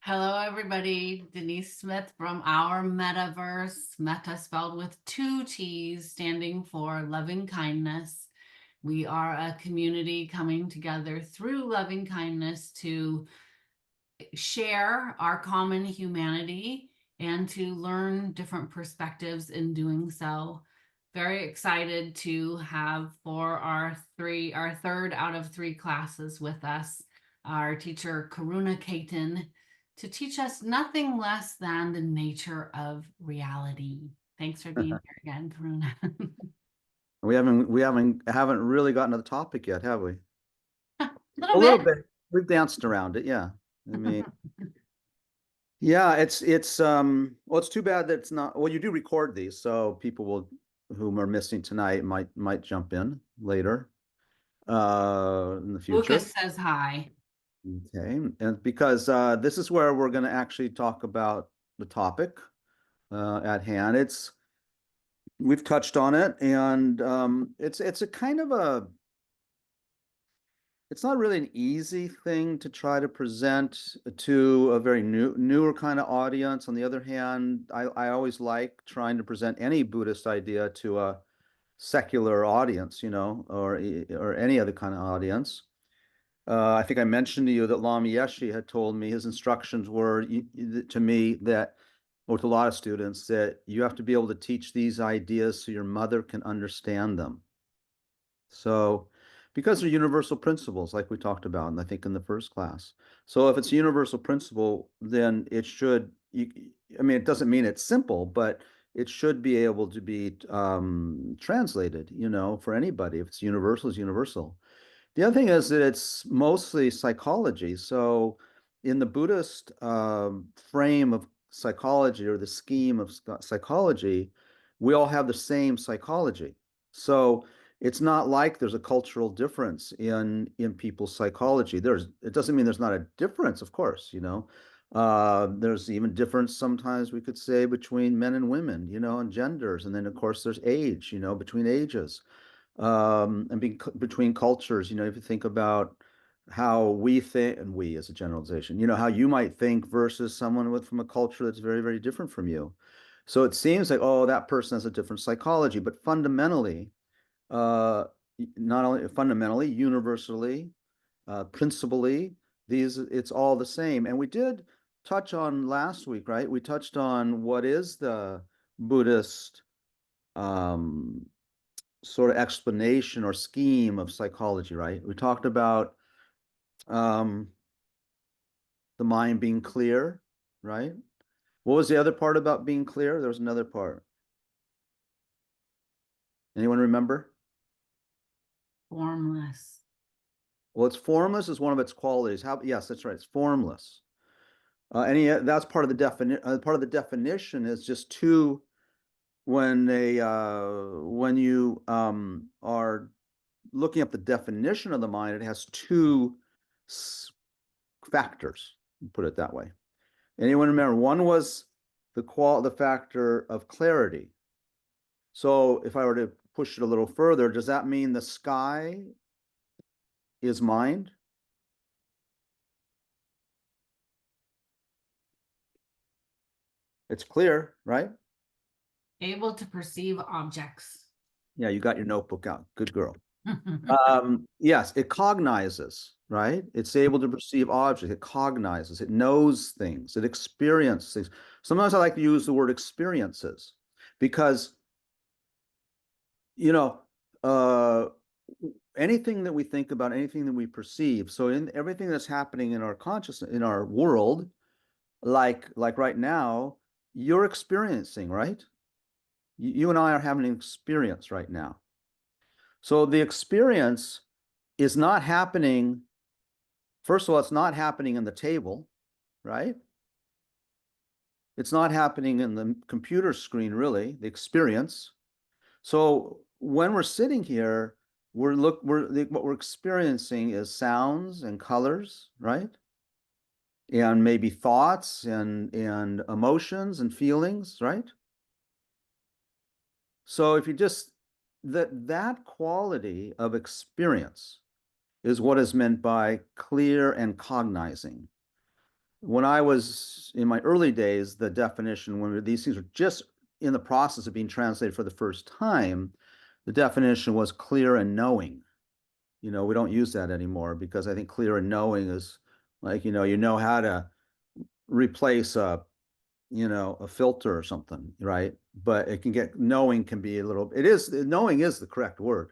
Hello, everybody. Denise Smith from our Mettaverse, Meta spelled with two T's, standing for loving kindness. We are a community coming together through loving kindness to share our common humanity and to learn different perspectives in doing so. Very excited to have for our third out of three classes with us, our teacher Karuna Cayton, to teach us nothing less than the nature of reality. Thanks for being here again, Karuna. We haven't really gotten to the topic yet, have we? A A little little bit. bit. We've danced around it, yeah. I mean, yeah, it's it's too bad that it's not, well, you do record these, so people will whom are missing tonight might jump in later in the future. Lucas says hi. Okay. And because this is where we're going to actually talk about the topic at hand. It's We've touched on it, and it's a kind of a it's not really an easy thing to try to present to a very newer kind of audience. On the other hand, I always like trying to present any Buddhist idea to a secular audience, or any other kind of audience. I think I mentioned to you that Lama Yeshe had told me his instructions were to me that, or to a lot of students, that you have to be able to teach these ideas so your mother can understand them. So, because they're universal principles, like we talked about, and I think in the first class. So, if it's a universal principle, then it should, I mean, it doesn't mean it's simple, but it should be able to be translated, for anybody. If it's universal, it's universal. The other thing is that it's mostly psychology. So, in the Buddhist frame of psychology or the scheme of psychology, we all have the same psychology. So, it's not like there's a cultural difference in people's psychology. It doesn't mean there's not a difference, of course, there's even difference sometimes we could say between men and women, and genders. And then of course there's age, between ages, and between cultures. If you think about how we think, and we as a generalization, how you might think versus someone from a culture that's very, very different from you. So it seems like, oh, that person has a different psychology, but fundamentally, uh, not only fundamentally, universally, principally, it's all the same. And we did touch on last week, right? We touched on what is the Buddhist um, sort of explanation or scheme of psychology, right? We talked about um, the mind being clear, right? What was the other part about being clear? There was another part. Anyone remember? Formless. Well, it's formless is one of its qualities. Yes, that's right. It's formless. That's part of the definition. Part of the definition is just two when you are looking up the definition of the mind, it has two factors. Put it that way. Anyone remember? One was the factor of clarity. So if I were to push it a little further, does that mean the sky is mind? It's clear, right? Able to perceive objects. Yeah, you got your notebook out. Good girl. Yes, it cognizes, right? It's able to perceive objects. It cognizes. It knows things. It experiences things. Sometimes I like to use the word experiences because, you know, uh, anything that we think about, anything that we perceive. So in everything that's happening in our consciousness, in our world, like right now, you're experiencing, right? You and I are having an experience right now. So the experience is not happening. First of all, it's not happening in the table, right? It's not happening in the computer screen, really, the experience. So when we're sitting here, what we're experiencing is sounds and colors, right? And maybe thoughts and emotions and feelings, right? So if you just that quality of experience is what is meant by clear and cognizing. when I was in my early days, the definition, when these things were just in the process of being translated for the first time, the definition was clear and knowing. We don't use that anymore because I think clear and knowing is like, you know how to replace a filter or something, right? But knowing can be knowing is the correct word,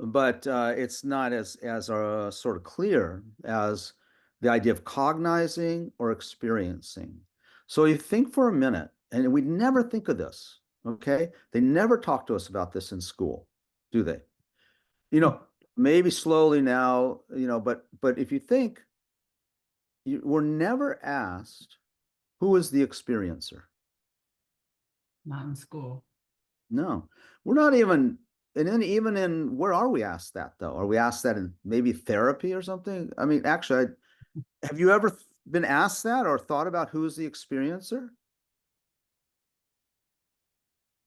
but it's not as sort of clear as the idea of cognizing or experiencing. So you think for a minute, and we never think of this, okay? They never talk to us about this in school, do they? Maybe slowly now, but if you think, we're never asked who is the experiencer. Not in school. No, we're not even, and then even in, where are we asked that though? Are we asked that in maybe therapy or something? I mean, actually, have you ever been asked that or thought about who's the experiencer?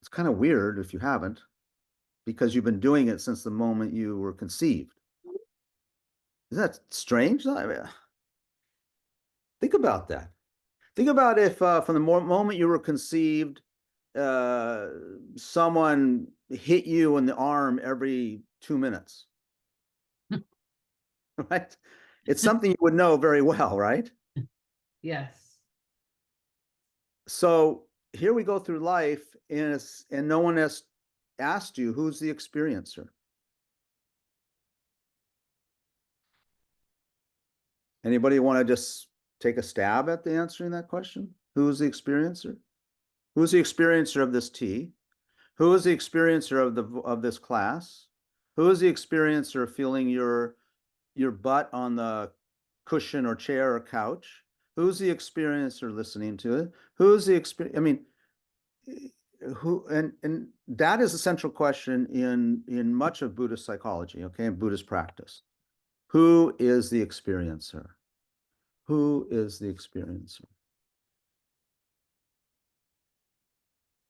It's kind of weird if you haven't, because you've been doing it since the moment you were conceived. Is that strange? I mean, think about that. Think about if from the moment you were conceived, someone hit you in the arm every 2 minutes, right? It's something you would know very well, right? Yes. So here we go through life, and no one has asked you who's the experiencer. Anybody want to just take a stab at the answering that question? Who's the experiencer? Who's the experiencer of this tea? Who is the experiencer of this class? Who is the experiencer of feeling your butt on the cushion or chair or couch? Who's the experiencer listening to it? Who's the experience? I mean, who, and that is a central question in much of Buddhist psychology, okay, and Buddhist practice. Who is the experiencer? Who is the experiencer?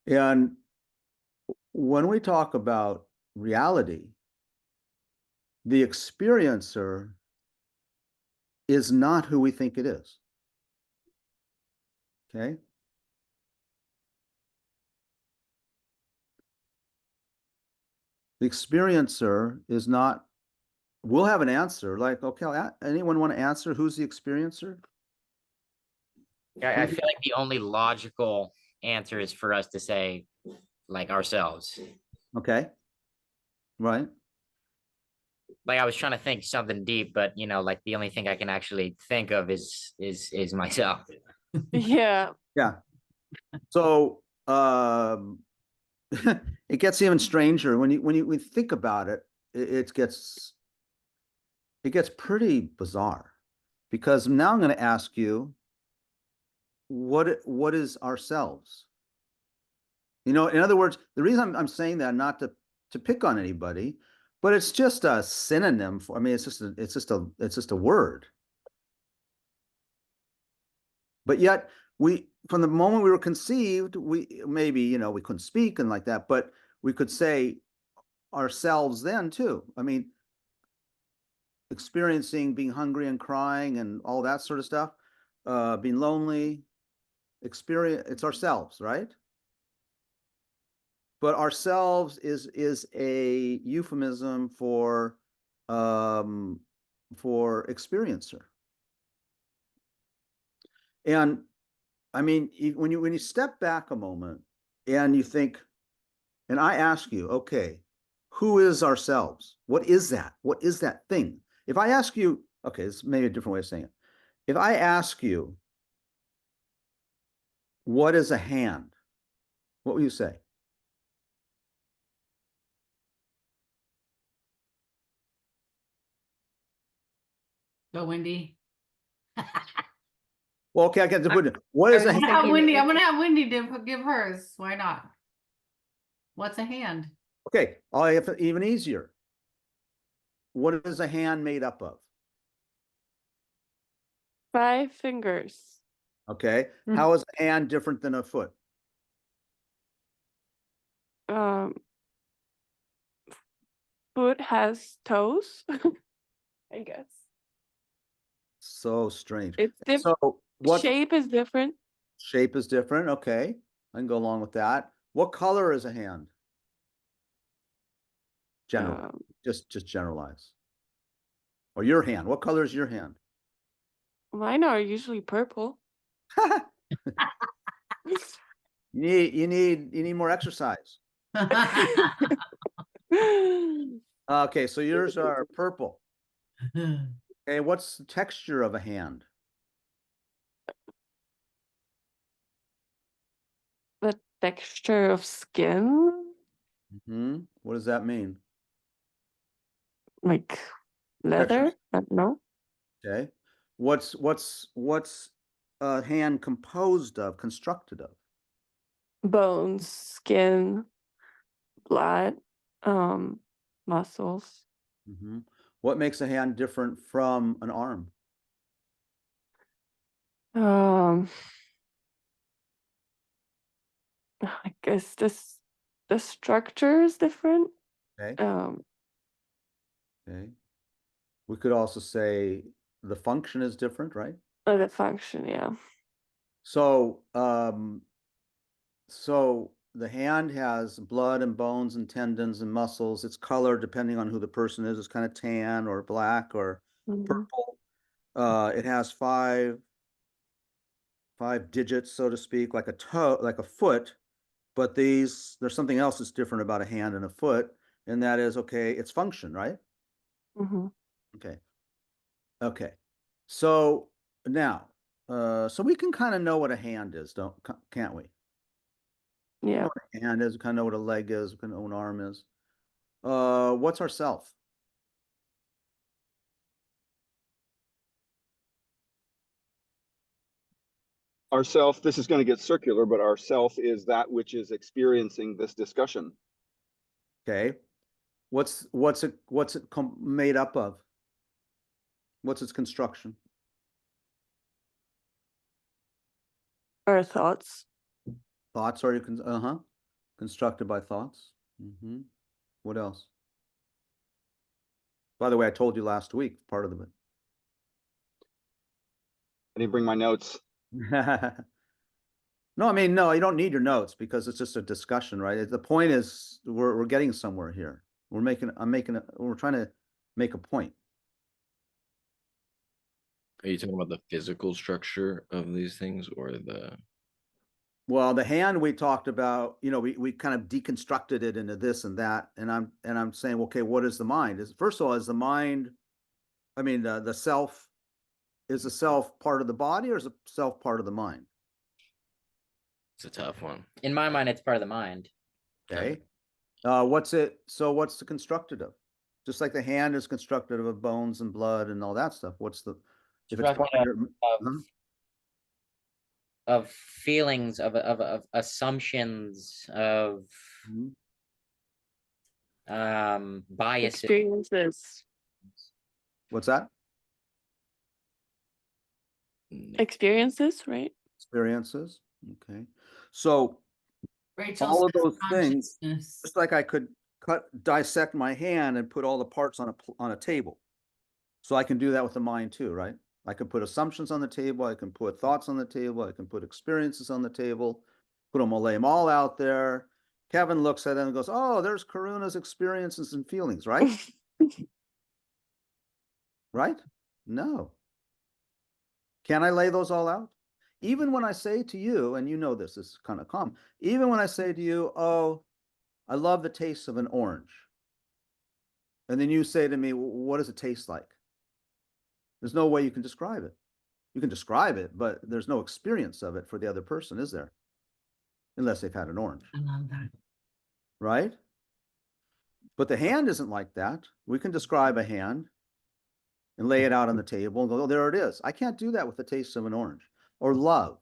And when we talk about reality, the experiencer is not who we think it is. Okay? The experiencer is not, we'll have an answer like, okay, anyone want to answer who's the experiencer? I feel like the only logical answer is for us to say, like, ourselves. Okay. Right. Like, I was trying to think something deep, but like the only thing I can actually think of is myself. Yeah. Yeah. So it gets even stranger when you think about it. It gets pretty bizarre, because now I'm going to ask you, what is ourselves? In other words, the reason I'm saying that, not to pick on anybody, but it's just a synonym for, I mean, it's just a word. But yet from the moment we were conceived, we maybe, we couldn't speak and like that, but we could say ourselves then too. I mean, experiencing being hungry and crying and all that sort of stuff, being lonely, it's ourselves, right? But ourselves is a euphemism for experiencer. And I mean, when you step back a moment and you think, and I ask you, okay, who is ourselves? What is that? What is that thing? If I ask you, okay, this is maybe a different way of saying it. If I ask you, what is a hand? What will you say? Go, Wendy. Well, okay, I get to put it. What is a hand? I'm gonna have Wendy give hers. Why not? What's a hand? Okay, I'll have it even easier. What is a hand made up of? 5 fingers. Okay, how is a hand different than a foot? Foot has toes. I guess. So strange. It's So What Shape is different. shape is different? Okay, I can go along with that. What color is a hand? General, Um, just generalize. Or your hand. What color is your hand? Mine are usually purple. You need more exercise. Okay, so yours are purple. Okay, what's the texture of a hand? The texture of skin, What does that mean? like leather. I don't know. Okay. What's a hand composed of, constructed of? Bones, skin, blood, muscles. What makes a hand different from an arm? I guess the structure is different. Okay. Um, Okay. We could also say the function is different, right? the function, yeah. So, so the hand has blood and bones and tendons and muscles. Its color, depending on who the person is kind of tan or black or purple. It has five digits, so to speak, like a toe, like a foot. But there's something else that's different about a hand and a foot, and that is, okay, its function, right? Okay. Okay. So now, so we can kind of know what a hand is, can't we? Yeah. What a hand is, we kind of know what a leg is, we kind of know what an arm is. What's our self? Ourself, this is going to get circular, but ourself is that which is experiencing this discussion. Okay. What's it made up of? What's its construction? Our thoughts. Thoughts are constructed by thoughts. What else? By the way, I told you last week part of it. I didn't bring my notes. No, I mean, no, you don't need your notes because it's just a discussion, right? The point is we're getting somewhere here. We're trying to make a point. Are you talking about the physical structure of these things or the? Well, the hand we talked about, we kind of deconstructed it into this and that, and I'm saying, okay, what is the mind? First of all, is the mind, I mean, the self, is the self part of the body or is the self part of the mind? It's a tough one. In my mind, it's part of the mind. Okay. What's it constructed of? Just like the hand is constructed of bones and blood and all that stuff. What's the, if it's part of your, of feelings, of assumptions, of biases. Experiences. What's that? Experiences, right? Experiences. Okay. So Rachel all of says those things, consciousness. just like I could dissect my hand and put all the parts on a table. So I can do that with the mind too, right? I can put assumptions on the table. I can put thoughts on the table. I can put experiences on the table, lay them all out there. Kevin looks at it and goes, oh, there's Karuna's experiences and feelings, right? Right? No. Can I lay those all out? Even when I say to you, and you know this is kind of common, even when I say to you, oh, I love the taste of an orange. And then you say to me, what does it taste like? There's no way you can describe it. You can describe it, but there's no experience of it for the other person, is there? Unless they've had an orange. I love that. Right? But the hand isn't like that. We can describe a hand and lay it out on the table and go, oh, there it is. I can't do that with the taste of an orange or love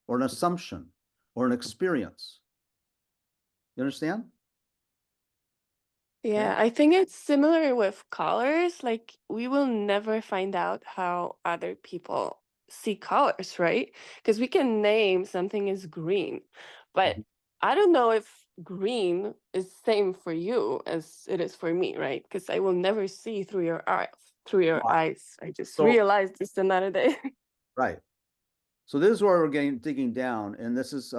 or an assumption or an experience. You understand? Yeah, I think it's similar with colors. Like, we will never find out how other people see colors, right? Because we can name something as green, but I don't know if green is same for you as it is for me, right? Because I will never see through your eyes. I just So- realized this another day. Right. So this is where we're digging down, and this is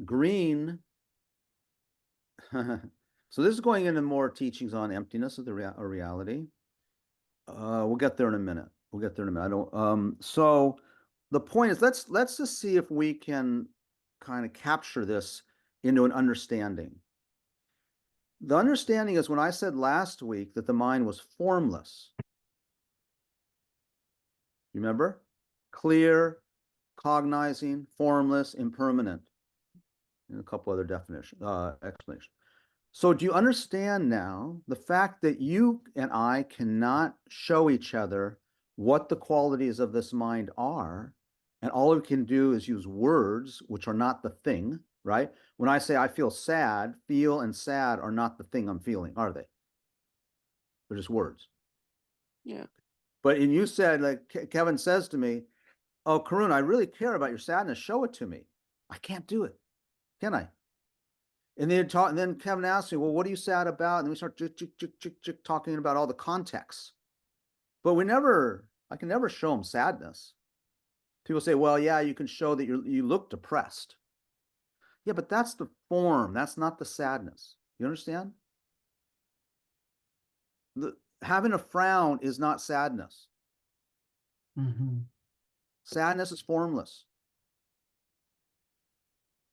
green. So this is going into more teachings on emptiness of the reality. We'll get there in a minute. We'll get there in a minute. I don't. So the point is, let's just see if we can kind of capture this into an understanding. The understanding is when I said last week that the mind was formless. Remember? Clear, cognizing, formless, impermanent, and a couple other definitions, explanations. So do you understand now the fact that you and I cannot show each other what the qualities of this mind are, and all we can do is use words, which are not the thing, right? When I say I feel sad, feel and sad are not the thing I'm feeling, are they? They're just words. Yeah. But you said, like Kevin says to me, oh, Karuna, I really care about your sadness. Show it to me. I can't do it, can I? And then Kevin asked me, well, what are you sad about? And then we start talking about all the context. But I can never show them sadness. People say, well, yeah, you can show that you look depressed. Yeah, but that's the form. That's not the sadness. You understand? Having a frown is not sadness. Mhm. Sadness is formless.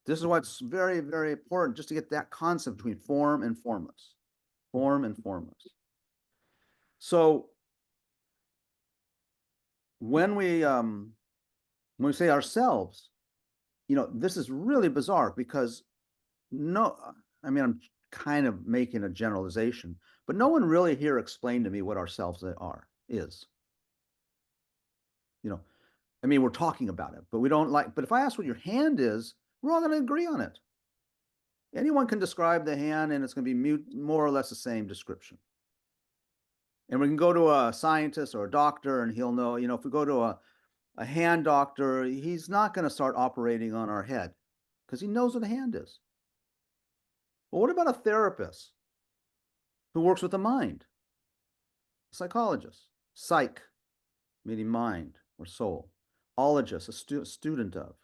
This is why it's very, very important just to get that concept between form and formless. Form and formless. So when we say ourselves, this is really bizarre because I'm kind of making a generalization, but no one really here explained to me what ourselves is. We're talking about it, but we don't but if I ask what your hand is, we're all going to agree on it. Anyone can describe the hand and it's going to be more or less the same description. And we can go to a scientist or a doctor and he'll know, if we go to a hand doctor, he's not going to start operating on our head because he knows what a hand is. Well, what about a therapist who works with the mind? A psychologist, psych, meaning mind or soul. Ologist, a student of.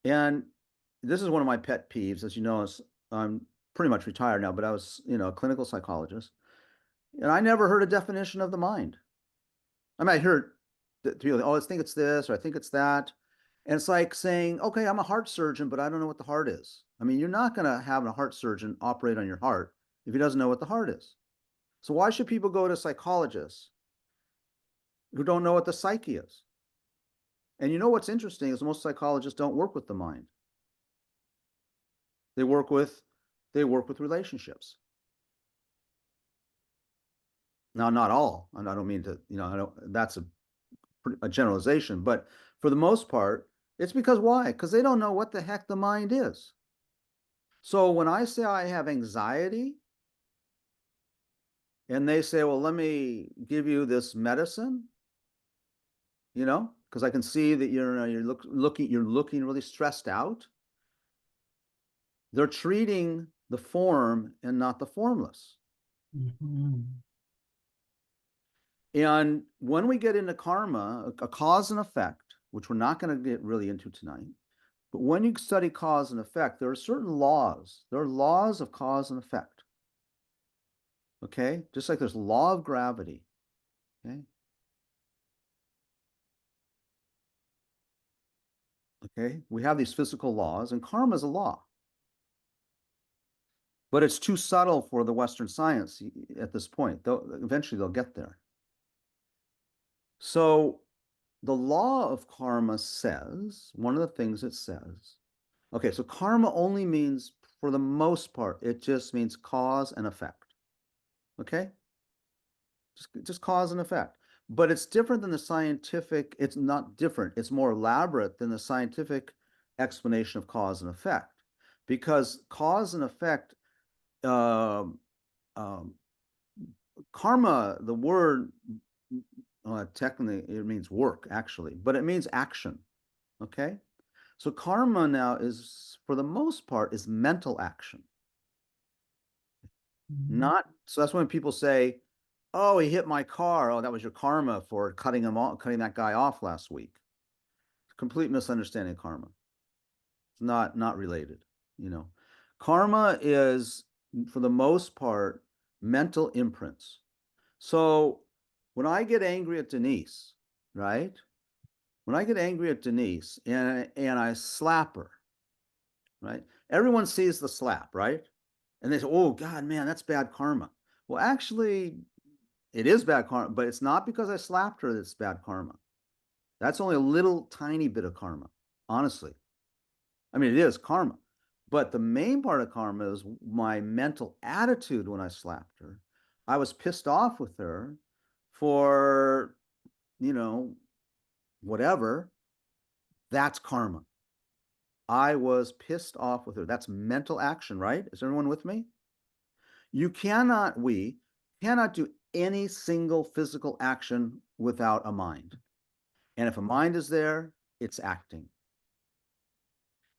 And this is one of my pet peeves, as you know, I'm pretty much retired now, but I was, a clinical psychologist, and I never heard a definition of the mind. I heard people, oh, I think it's this, or I think it's that. And it's like saying, okay, I'm a heart surgeon, but I don't know what the heart is. You're not going to have a heart surgeon operate on your heart if he doesn't know what the heart is. So why should people go to psychologists who don't know what the psyche is? And what's interesting is most psychologists don't work with the mind. They work with relationships. Now, not all, and I don't mean to, that's a generalization, but for the most part, it's because why? Because they don't know what the heck the mind is. So when I say I have anxiety, and they say, well, let me give you this medicine, because I can see that you're looking really stressed out. They're treating the form and not the formless. Mhm. And when we get into karma, a cause and effect, which we're not going to get really into tonight, but when you study cause and effect, there are certain laws. There are laws of cause and effect. Okay? Just like there's law of gravity. Okay? Okay? We have these physical laws, and karma is a law. But it's too subtle for the Western science at this point. Eventually they'll get there. So the law of karma says, one of the things it says, okay, so karma only means, for the most part, it just means cause and effect. Okay? Just cause and effect. But it's different than the scientific, it's not different, it's more elaborate than the scientific explanation of cause and effect. Because cause and effect, karma, the word, technically it means work, actually, but it means action. Okay? So karma now is, for the most part, is mental action. Mhm. So that's when people say, oh, he hit my car. Oh, that was your karma for cutting that guy off last week. Complete misunderstanding of karma. It's not related, you know. Karma is, for the most part, mental imprints. So when I get angry at Denise, right? When I get angry at Denise and I slap her, right? Everyone sees the slap, right? And they say, oh God, man, that's bad karma. Well, actually, it is bad karma, but it's not because I slapped her that's bad karma. That's only a little tiny bit of karma, honestly. I mean, it is karma. But the main part of karma is my mental attitude when I slapped her. I was pissed off with her for, you know, whatever. That's karma. I was pissed off with her. That's mental action, right? Is everyone with me? We cannot do any single physical action without a mind. And if a mind is there, it's acting.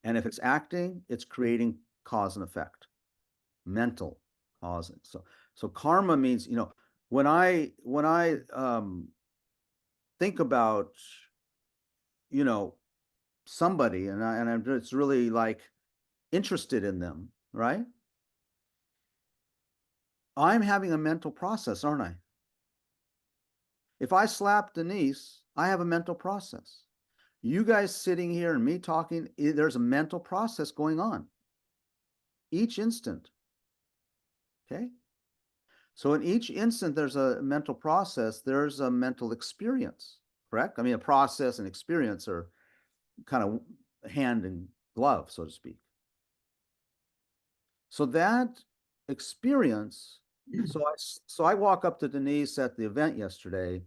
And if it's acting, it's creating cause and effect, mental cause. So karma means, you know, when I think about, you know, somebody and I'm just really like interested in them, right? I'm having a mental process, aren't I? If I slap Denise, I have a mental process. You guys sitting here and me talking, there's a mental process going on each instant. Okay. So in each instant, there's a mental process, there's a mental experience, correct? I mean, a process and experience are kind of hand in glove, so to speak. So that experience, so I walk up to Denise at the event yesterday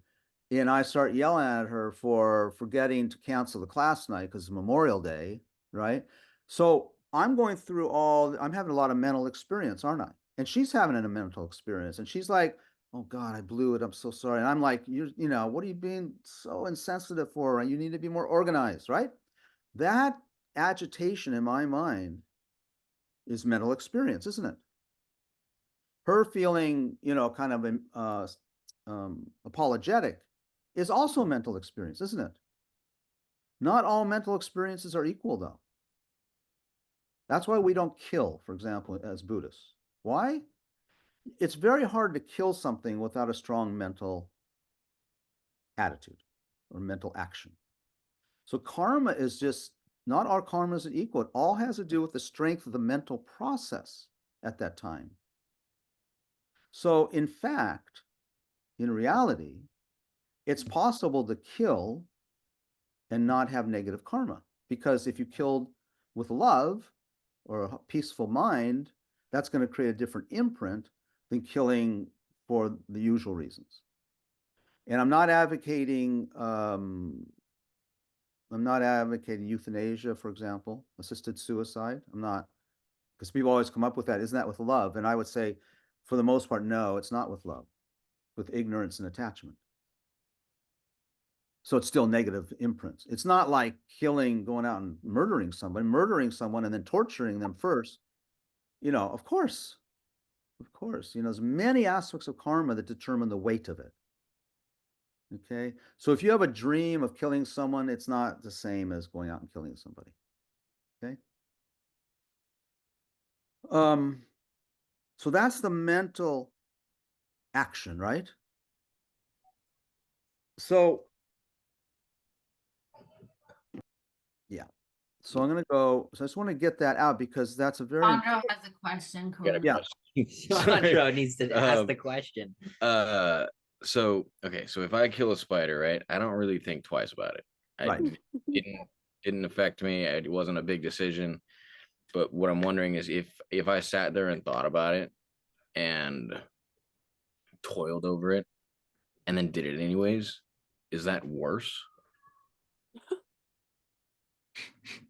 and I start yelling at her for forgetting to cancel the class night because it's Memorial Day, right? So I'm having a lot of mental experience, aren't I? And she's having a mental experience and she's like, oh God, I blew it. I'm so sorry. And I'm like, you know, what are you being so insensitive for? You need to be more organized, right? That agitation in my mind is mental experience, isn't it? Her feeling, you know, kind of apologetic is also a mental experience, isn't it? Not all mental experiences are equal, though. That's why we don't kill, for example, as Buddhists. Why? It's very hard to kill something without a strong mental attitude or mental action. So karma is just, not all karmas are equal. It all has to do with the strength of the mental process at that time. So in fact, in reality, it's possible to kill and not have negative karma. Because if you killed with love or a peaceful mind, that's going to create a different imprint than killing for the usual reasons. And I'm not advocating euthanasia, for example, assisted suicide. I'm not, because people always come up with that. Isn't that with love? And I would say, for the most part, no, it's not with love, with ignorance and attachment. So it's still negative imprints. It's not like killing, going out and murdering someone and then torturing them first. You know, of course, you know, there's many aspects of karma that determine the weight of it. Okay. So if you have a dream of killing someone, it's not the same as going out and killing somebody. Okay. So that's the mental action, right? So yeah. So I'm going to go. So I just want to get that out because that's a very. Sandro has a question. Got a Karuna. Yeah. question. Sandro needs to ask Um, the question. So okay, so if I kill a spider, right, I don't really think twice about it. Right. Didn't affect me. It wasn't a big decision. But what I'm wondering is if I sat there and thought about it and toiled over it and then did it anyways, is that worse?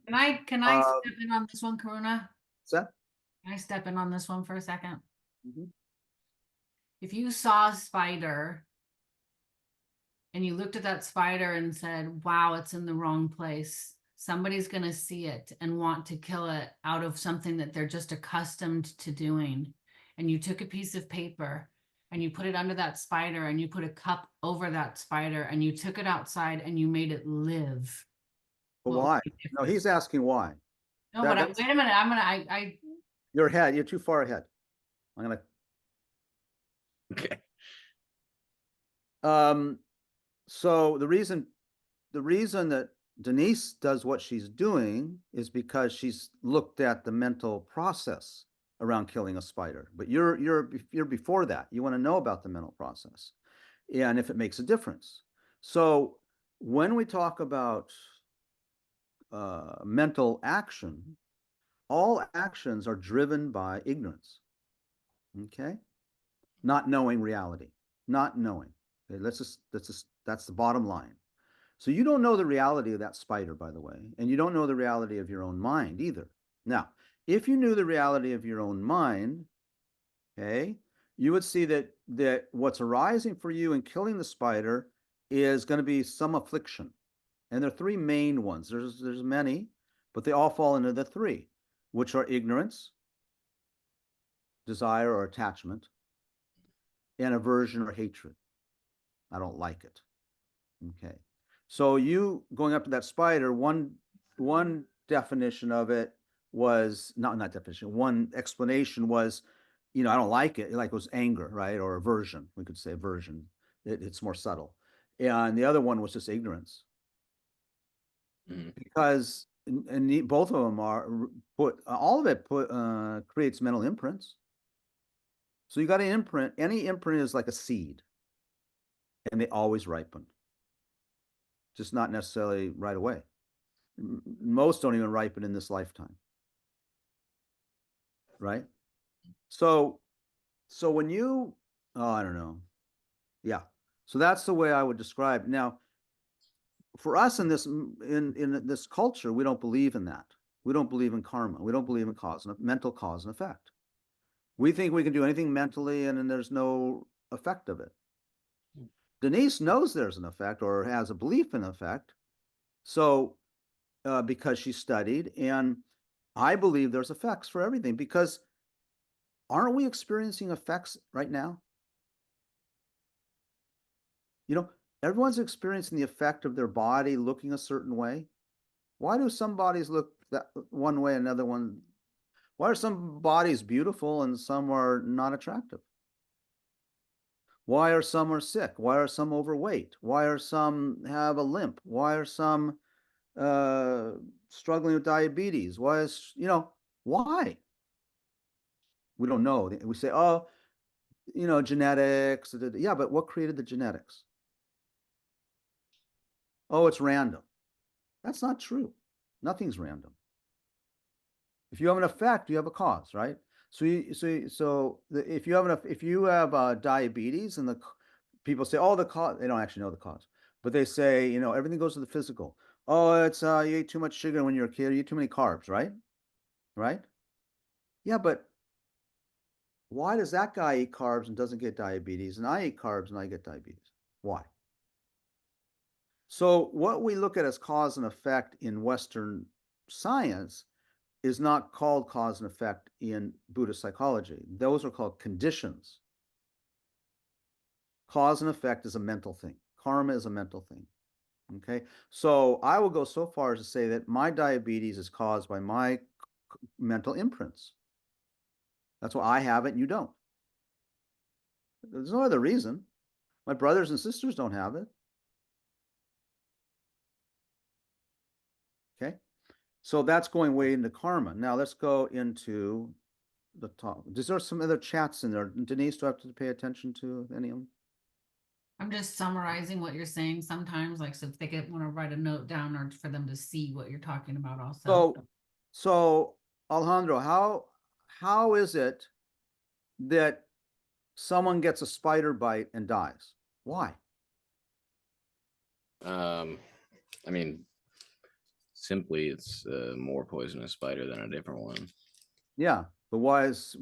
Can I step in on this one, Karuna? What's that? Can I step in on this one for a second? Mhm. If you saw a spider and you looked at that spider and said, wow, it's in the wrong place, somebody's going to see it and want to kill it out of something that they're just accustomed to doing. And you took a piece of paper and you put it under that spider and you put a cup over that spider and you took it outside and you made it live. But what would why? be No, different? he's asking why. No, that- but that's- wait a minute. I You're ahead. You're too far ahead. I'm gonna. Okay. So the reason that Denise does what she's doing is because she's looked at the mental process around killing a spider. But you're before that. You want to know about the mental process and if it makes a difference. So when we talk about mental action, all actions are driven by ignorance. Okay, not knowing reality, not knowing. Okay, that's the bottom line. So you don't know the reality of that spider, by the way, and you don't know the reality of your own mind either. Now, if you knew the reality of your own mind, okay, you would see that what's arising for you in killing the spider is going to be some affliction. And there are three main ones. There's many, but they all fall into the three, which are ignorance, desire or attachment, and aversion or hatred. I don't like it. Okay. So you going up to that spider, one definition of it was not definition. One explanation was, I don't like it. Like it was anger, right? Or aversion. We could say aversion. It's more subtle. And the other one was just ignorance. Because and both of them are all of it creates mental imprints. So you got to imprint. Any imprint is like a seed, and they always ripen. Just not necessarily right away. Most don't even ripen in this lifetime. Right? So when you, I don't know. Yeah. So that's the way I would describe. Now, for us in this culture, we don't believe in that. We don't believe in karma. We don't believe in mental cause and effect. We think we can do anything mentally and then there's no effect of it. Denise knows there's an effect or has a belief in effect. So, because she studied, and I believe there's effects for everything, because aren't we experiencing effects right now? Everyone's experiencing the effect of their body looking a certain way. Why do some bodies look that one way, another one? Why are some bodies beautiful and some are not attractive? Why are some sick? Why are some overweight? Why are some have a limp? Why are some struggling with diabetes? Why? We don't know. We say, oh, genetics. Yeah, but what created the genetics? Oh, it's random. That's not true. Nothing's random. If you have an effect, you have a cause, right? So if you have diabetes, and the people say, oh, the cause, they don't actually know the cause, but they say, everything goes to the physical. Oh, it's you ate too much sugar when you were a kid, you ate too many carbs, right? Right? Yeah, but why does that guy eat carbs and doesn't get diabetes, and I eat carbs and I get diabetes? Why? So what we look at as cause and effect in Western science is not called cause and effect in Buddhist psychology. Those are called conditions. Cause and effect is a mental thing. Karma is a mental thing. Okay, so I will go so far as to say that my diabetes is caused by my mental imprints. That's why I have it and you don't. There's no other reason. My brothers and sisters don't have it. Okay, so that's going way into karma. Now let's go into the top. Is there some other chats in there? Denise, do I have to pay attention to any of them? I'm just summarizing what you're saying sometimes, like, so if they want to write a note down or for them to see what you're talking about also. So Alejandro, how is it that someone gets a spider bite and dies? Why? I mean, simply it's a more poisonous spider than a different one. Yeah, but why does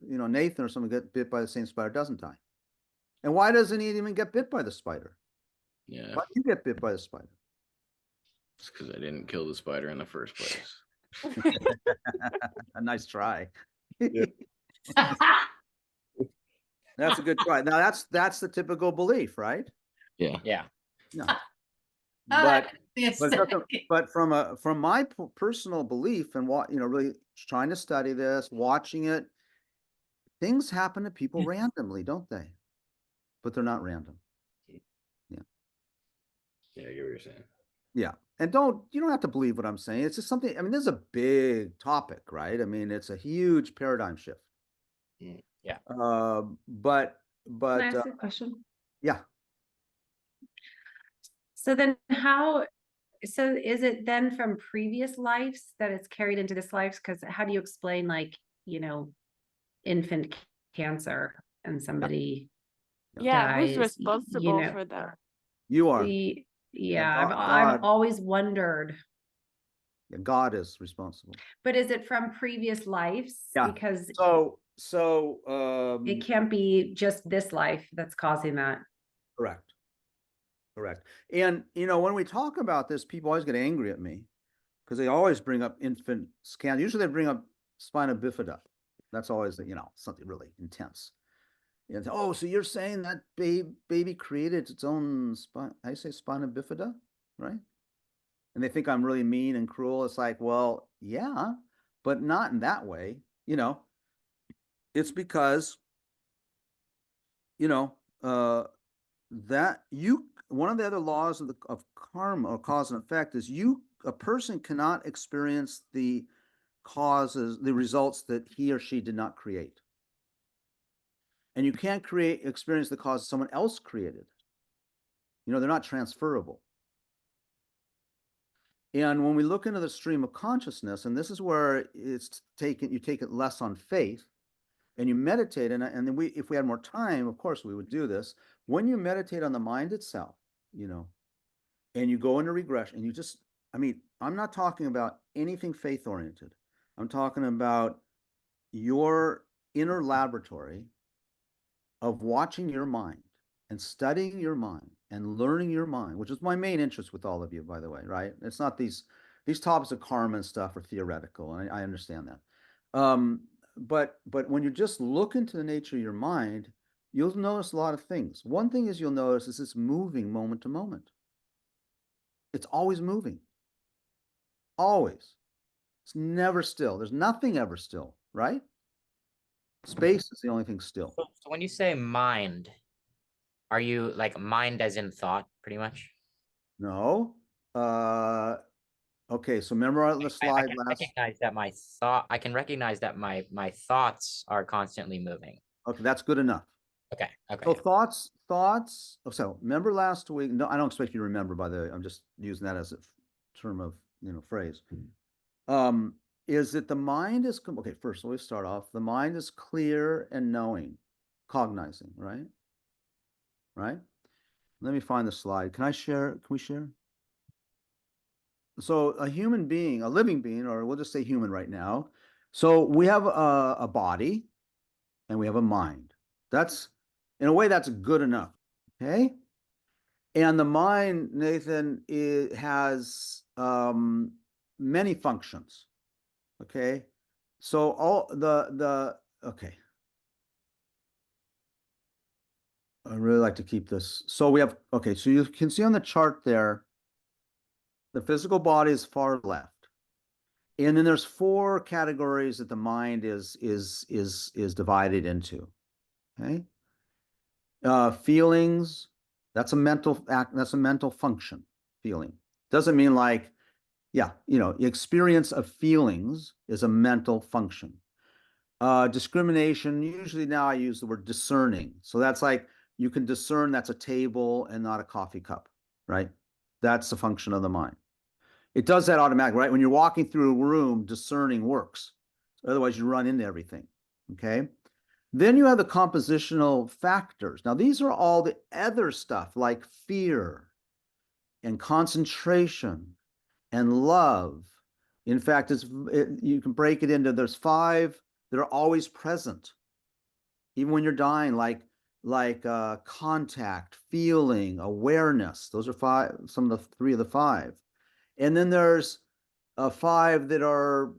Nathan or someone get bit by the same spider doesn't die? And why doesn't he even get bit by the spider? Yeah, Why do you get bit by the spider? it's because I didn't kill the spider in the first place. A nice try. Yeah. That's a good try. Now that's the typical belief, right? Yeah. Yeah. Yeah. Uh, But it's but from my personal belief and what, really trying to study this, watching it, things happen to people randomly, don't they? But they're not random. Yeah, I get what you're saying. Yeah. And you don't have to believe what I'm saying. It's just something, I mean, this is a big topic, right? I mean, it's a huge paradigm shift. Yeah. But Can I ask a question? yeah. So then so is it then from previous lives that it's carried into this life? Because how do you explain infant cancer and somebody Yeah, who's dies, responsible for that? You are. Yeah, God, I've always wondered. God is responsible. But is it from previous lives? Yeah. Because So it can't be just this life that's causing that. correct. And when we talk about this, people always get angry at me because they always bring up infant scan. Usually they bring up spina bifida. That's always something really intense. And so you're saying that baby created its own spine? I say spina bifida, right? And they think I'm really mean and cruel. It's like, well, yeah, but not in that way. It's because that one of the other laws of karma or cause and effect is a person cannot experience the results that he or she did not create. And you can't experience the cause someone else created. They're not transferable. And when we look into the stream of consciousness, and this is where you take it less on faith, and you meditate, and then if we had more time, of course we would do this. When you meditate on the mind itself, and you go into regression, and I'm not talking about anything faith oriented. I'm talking about your inner laboratory of watching your mind and studying your mind and learning your mind, which is my main interest with all of you, by the way, right? It's not these topics of karma and stuff are theoretical, and I understand that. But when you just look into the nature of your mind, you'll notice a lot of things. One thing you'll notice is it's moving moment to moment. It's always moving. Always. It's never still. There's nothing ever still, right? Space is the only thing still. So when you say mind, are you like mind as in thought, pretty much? No. Okay, so remember the slide I can recognize that my thoughts are constantly moving. Okay, that's good enough. Okay. So thoughts. So remember last week? No, I don't expect you to remember, by the way. I'm just using that as a term of phrase. Is that the mind is okay? First, let me start off. The mind is clear and knowing, cognizing, right? Right. Let me find the slide. Can I share? Can we share? So a human being, a living being, or we'll just say human right now. So we have a body, and we have a mind. That's, in a way, that's good enough. Okay. And the mind, Nathan, has many functions. Okay. So okay. I really like to keep this. So we have, okay, so you can see on the chart there, the physical body is far left. And then there's 4 categories that the mind is divided into. Okay. Feelings, that's a mental act, that's a mental function. Feeling doesn't mean like, experience of feelings is a mental function. Discrimination, usually now I use the word discerning. So that's like, you can discern that's a table and not a coffee cup, right? That's the function of the mind. It does that automatically, right? When you're walking through a room, discerning works. Otherwise, you run into everything, okay? Then you have the compositional factors. Now, these are all the other stuff like fear and concentration and love. In fact, you can break it into, there's 5 that are always present, even when you're dying, like contact, feeling, awareness. Those are 5, some of the 3 of the 5. And then there's 5 that are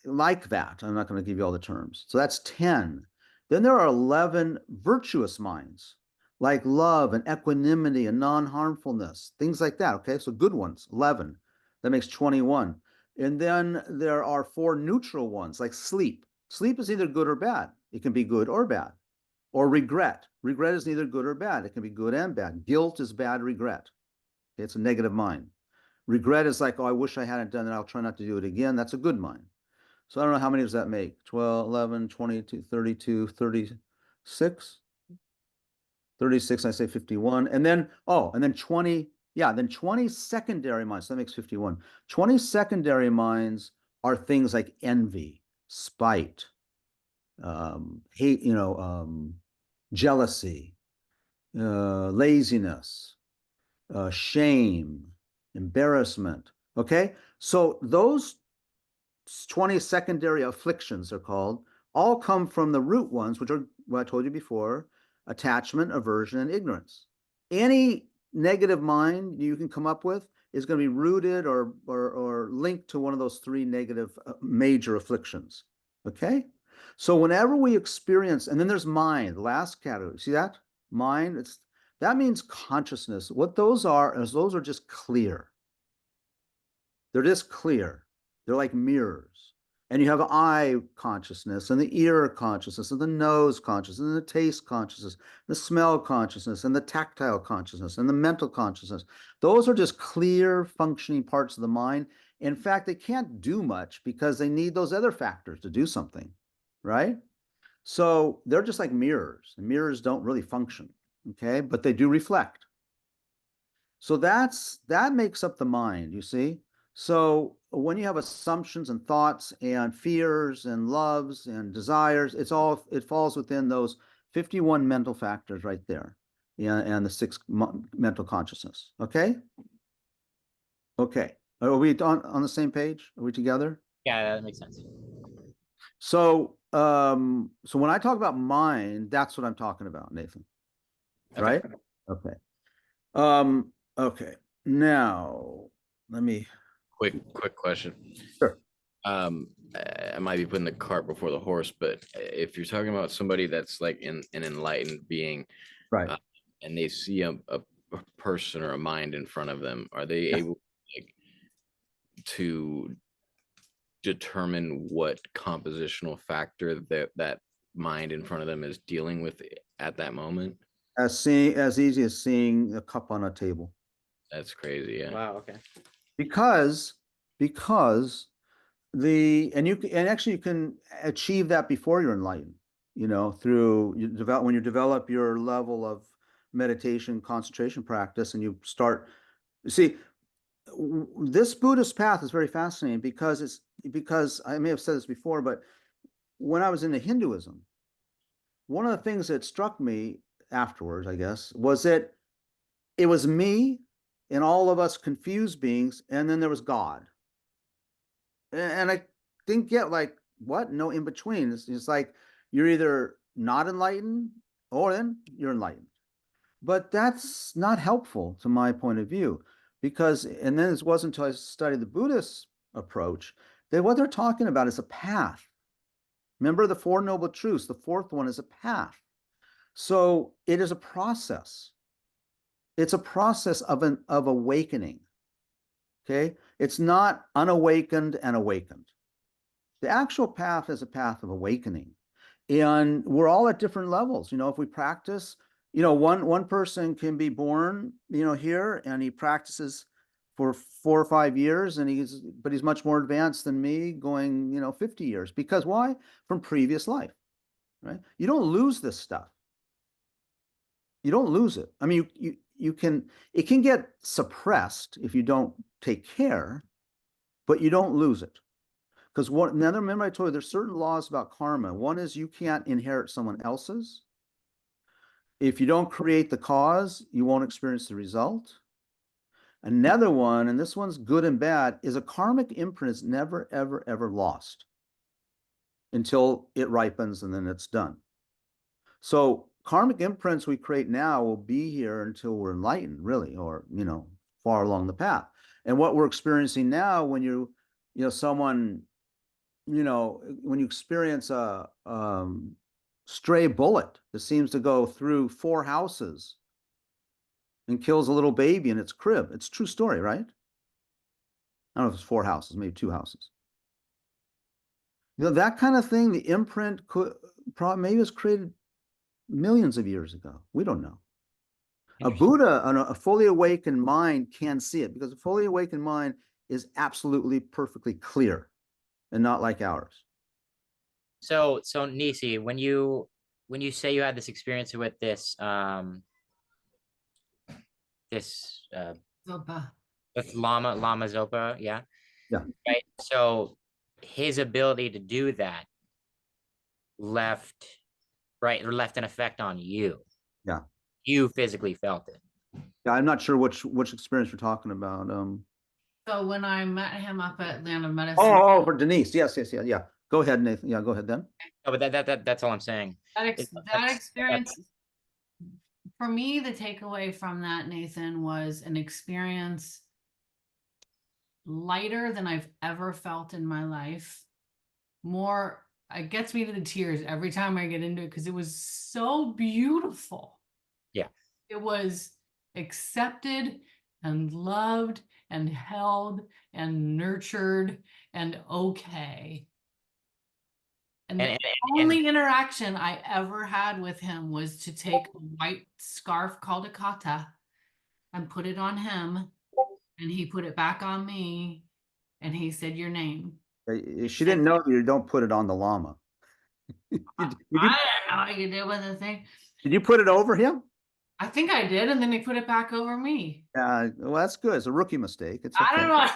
like that. I'm not going to give you all the terms. So that's 10. Then there are 11 virtuous minds, like love and equanimity and non-harmfulness, things like that. Okay, so good ones, 11. That makes 21. And then there are 4 neutral ones, like sleep. Sleep is either good or bad. It can be good or bad. Or regret. Regret is neither good or bad. It can be good and bad. Guilt is bad regret. Okay, it's a negative mind. Regret is like, oh, I wish I hadn't done it. I'll try not to do it again. That's a good mind. So I don't know how many does that make? 12, 11, 22, 32, 36. 36, I say 51. And then, oh, and then 20, yeah, then 20 secondary minds. So that makes 51. 20 secondary minds are things like envy, spite, hate, jealousy, laziness, shame, embarrassment. Okay, so those 20 secondary afflictions are called, all come from the root ones, which are what I told you before: attachment, aversion, and ignorance. Any negative mind you can come up with is going to be rooted or linked to one of those 3 negative major afflictions. Okay, so whenever we experience, and then there's mind, the last category. See that? Mind, that means consciousness. What those are is those are just clear. They're just clear. They're like mirrors. And you have eye consciousness and the ear consciousness and the nose consciousness and the taste consciousness, the smell consciousness and the tactile consciousness and the mental consciousness. Those are just clear functioning parts of the mind. In fact, they can't do much because they need those other factors to do something, right? So they're just like mirrors. And mirrors don't really function, okay? But they do reflect. So that makes up the mind, you see? So when you have assumptions and thoughts and fears and loves and desires, it falls within those 51 mental factors right there, and the 6 mental consciousness. Okay. Okay. Are we on the same page? Are we together? Yeah, that makes sense. So so when I talk about mind, that's what I'm talking about, Nathan. Okay. Right? Okay. Okay. Now let me. Quick question. Sure. I might be putting the cart before the horse, but if you're talking about somebody that's like an enlightened being, Right. and they see a person or a mind in front of them, are they Yeah. able to determine what compositional factor that mind in front of them is dealing with at that moment? As easy as seeing a cup on a table. That's crazy. Yeah. Wow. Okay. Because actually you can achieve that before you're enlightened, through when you develop your level of meditation concentration practice, and you see, this Buddhist path is very fascinating because I may have said this before, but when I was into Hinduism, one of the things that struck me afterwards, I guess, was that it was me and all of us confused beings, and then there was God. And I didn't get, like, what? No in between. It's like you're either not enlightened or then you're enlightened. But that's not helpful to my point of view, and then it wasn't until I studied the Buddhist approach that what they're talking about is a path. Remember the 4 Noble Truths, the 4th one is a path. So it is a process. It's a process of awakening. Okay, it's not unawakened and awakened. The actual path is a path of awakening, and we're all at different levels. If we practice, one person can be born, here, and he practices for 4 or 5 years, but he's much more advanced than me, going 50 years. Because why? From previous life, right? You don't lose this stuff. You don't lose it. I mean, it can get suppressed if you don't take care, but you don't lose it. Because remember I told you there's certain laws about karma. One is you can't inherit someone else's. If you don't create the cause, you won't experience the result. Another one, and this one's good and bad, is a karmic imprint is never, ever, ever lost until it ripens, and then it's done. So karmic imprints we create now will be here until we're enlightened, really, or, far along the path. And what we're experiencing now, when when you experience stray bullet that seems to go through 4 houses and kills a little baby in its crib. It's a true story, right? I don't know if it's 4 houses, maybe 2 houses. You know, that kind of thing, the imprint could probably maybe was created millions of years ago. We don't know. A Interesting. Buddha, a fully awakened mind can see it, because a fully awakened mind is absolutely perfectly clear and not like ours. So Nisi, when you say you had this experience with this Zopa. with Lama Zopa, yeah? Yeah. Right. So his ability to do that left an effect on you. Yeah. You physically felt it. Yeah, I'm not sure which experience you're talking about. So when I met him up at Land of Medicine, For Denise. Yes, yeah. Go ahead, Nathan. Yeah, go ahead then. Oh, but that's all I'm saying. that experience, for me, the takeaway from that, Nathan, was an experience lighter than I've ever felt in my life. More, it gets me to the tears every time I get into it, because it was so beautiful. Yeah. It was accepted and loved and held and nurtured and okay. And the only interaction I ever had with him was to take a white scarf called a kata and put it on him, and he put it back on me, and he said your name. She didn't know you don't put it on the llama. I don't know what you did with the thing. Did you put it over him? I think I did, and then he put it back over me. Well, that's good. It's a rookie mistake. It's I don't know.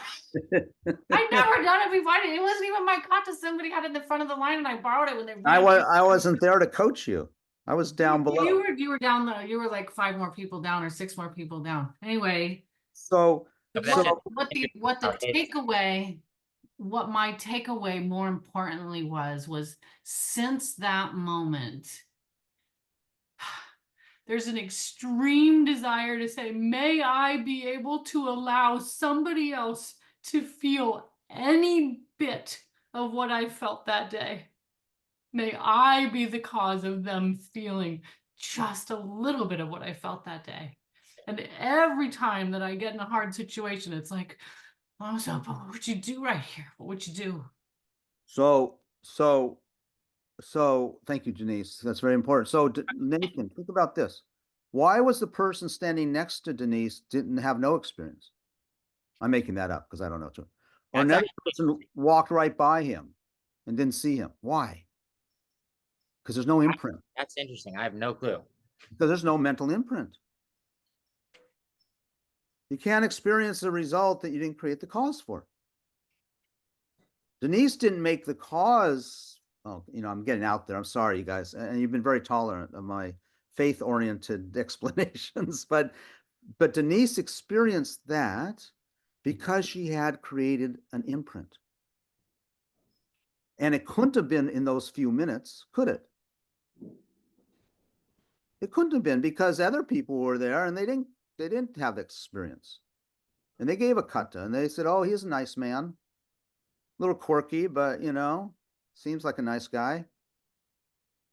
okay. I'd never done it before. It wasn't even my kata. Somebody had it in the front of the line, and I borrowed it when they. I wasn't there to coach you. I was down below. You were down the. You were like 5 more people down or 6 more people down. Anyway. So What my takeaway more importantly was since that moment, there's an extreme desire to say, may I be able to allow somebody else to feel any bit of what I felt that day. May I be the cause of them feeling just a little bit of what I felt that day. And every time that I get in a hard situation, it's like, oh, so what would you do right here? What would you do? So thank you, Denise. That's very important. So Nathan, think about this. Why was the person standing next to Denise didn't have no experience? I'm making that up because I don't know. Or another person walked right by him and didn't see him. Why? Because there's no imprint. That's interesting. I have no clue. Because there's no mental imprint. You can't experience the result that you didn't create the cause for. Denise didn't make the cause. Oh, I'm getting out there. I'm sorry, you guys. And you've been very tolerant of my faith-oriented explanations. But Denise experienced that because she had created an imprint. And it couldn't have been in those few minutes, could it? It couldn't have been, because other people were there and they didn't have the experience. And they gave a kata and they said, oh, he's a nice man. A little quirky, but seems like a nice guy.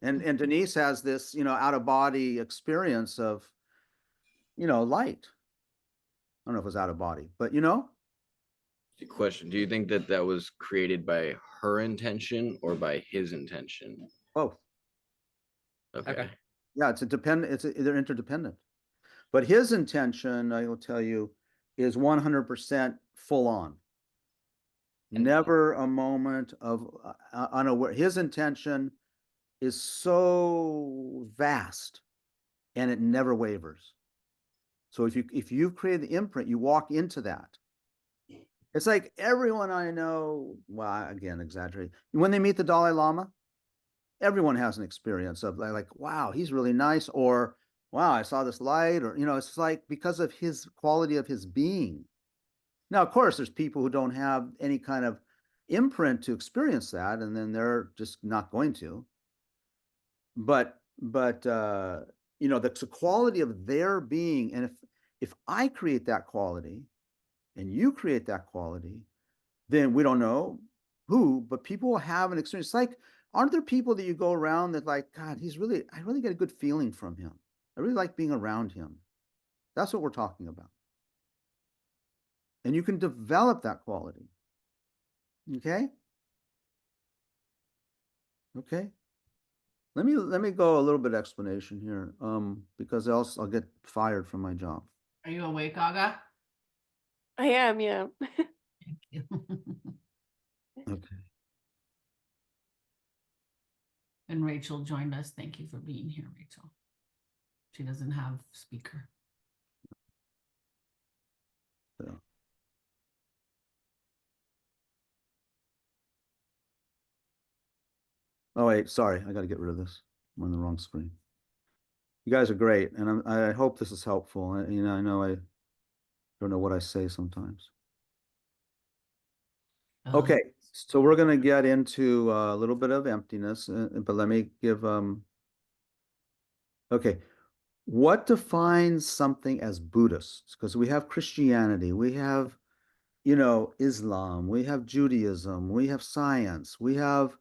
And Denise has this, out of body experience of, light. I don't know if it was out of body, but The question, do you think that was created by her intention or by his intention? both. Okay. Yeah, they're interdependent. But his intention, I will tell you, is 100% full on. Never a moment of unaware. His intention is so vast and it never wavers. So if you've created the imprint, you walk into that. It's like everyone I know, well, again, exaggerate. When they meet the Dalai Lama, everyone has an experience of like, wow, he's really nice, or wow, I saw this light, or it's like because of his quality of his being. Now, of course, there's people who don't have any kind of imprint to experience that, and then they're just not going to. But the quality of their being, and if I create that quality, and you create that quality, then we don't know who, but people will have an experience. It's like Aren't there people that you go around that like, God, I really get a good feeling from him. I really like being around him. That's what we're talking about. And you can develop that quality. Okay? Okay. Let me go a little bit explanation here, because else I'll get fired from my job. Are you awake, Aga? I am, yeah. Thank you. Okay. And Rachel joined us. Thank you for being here, Rachel. She doesn't have speaker. Yeah. Oh wait, sorry, I got to get rid of this. I'm on the wrong screen. You guys are great, and I hope this is helpful. I know I don't know what I say sometimes. Okay, so we're going to get into a little bit of emptiness, but let me give okay, what defines something as Buddhist? Because we have Christianity, we have, Islam, we have Judaism, we have science, we have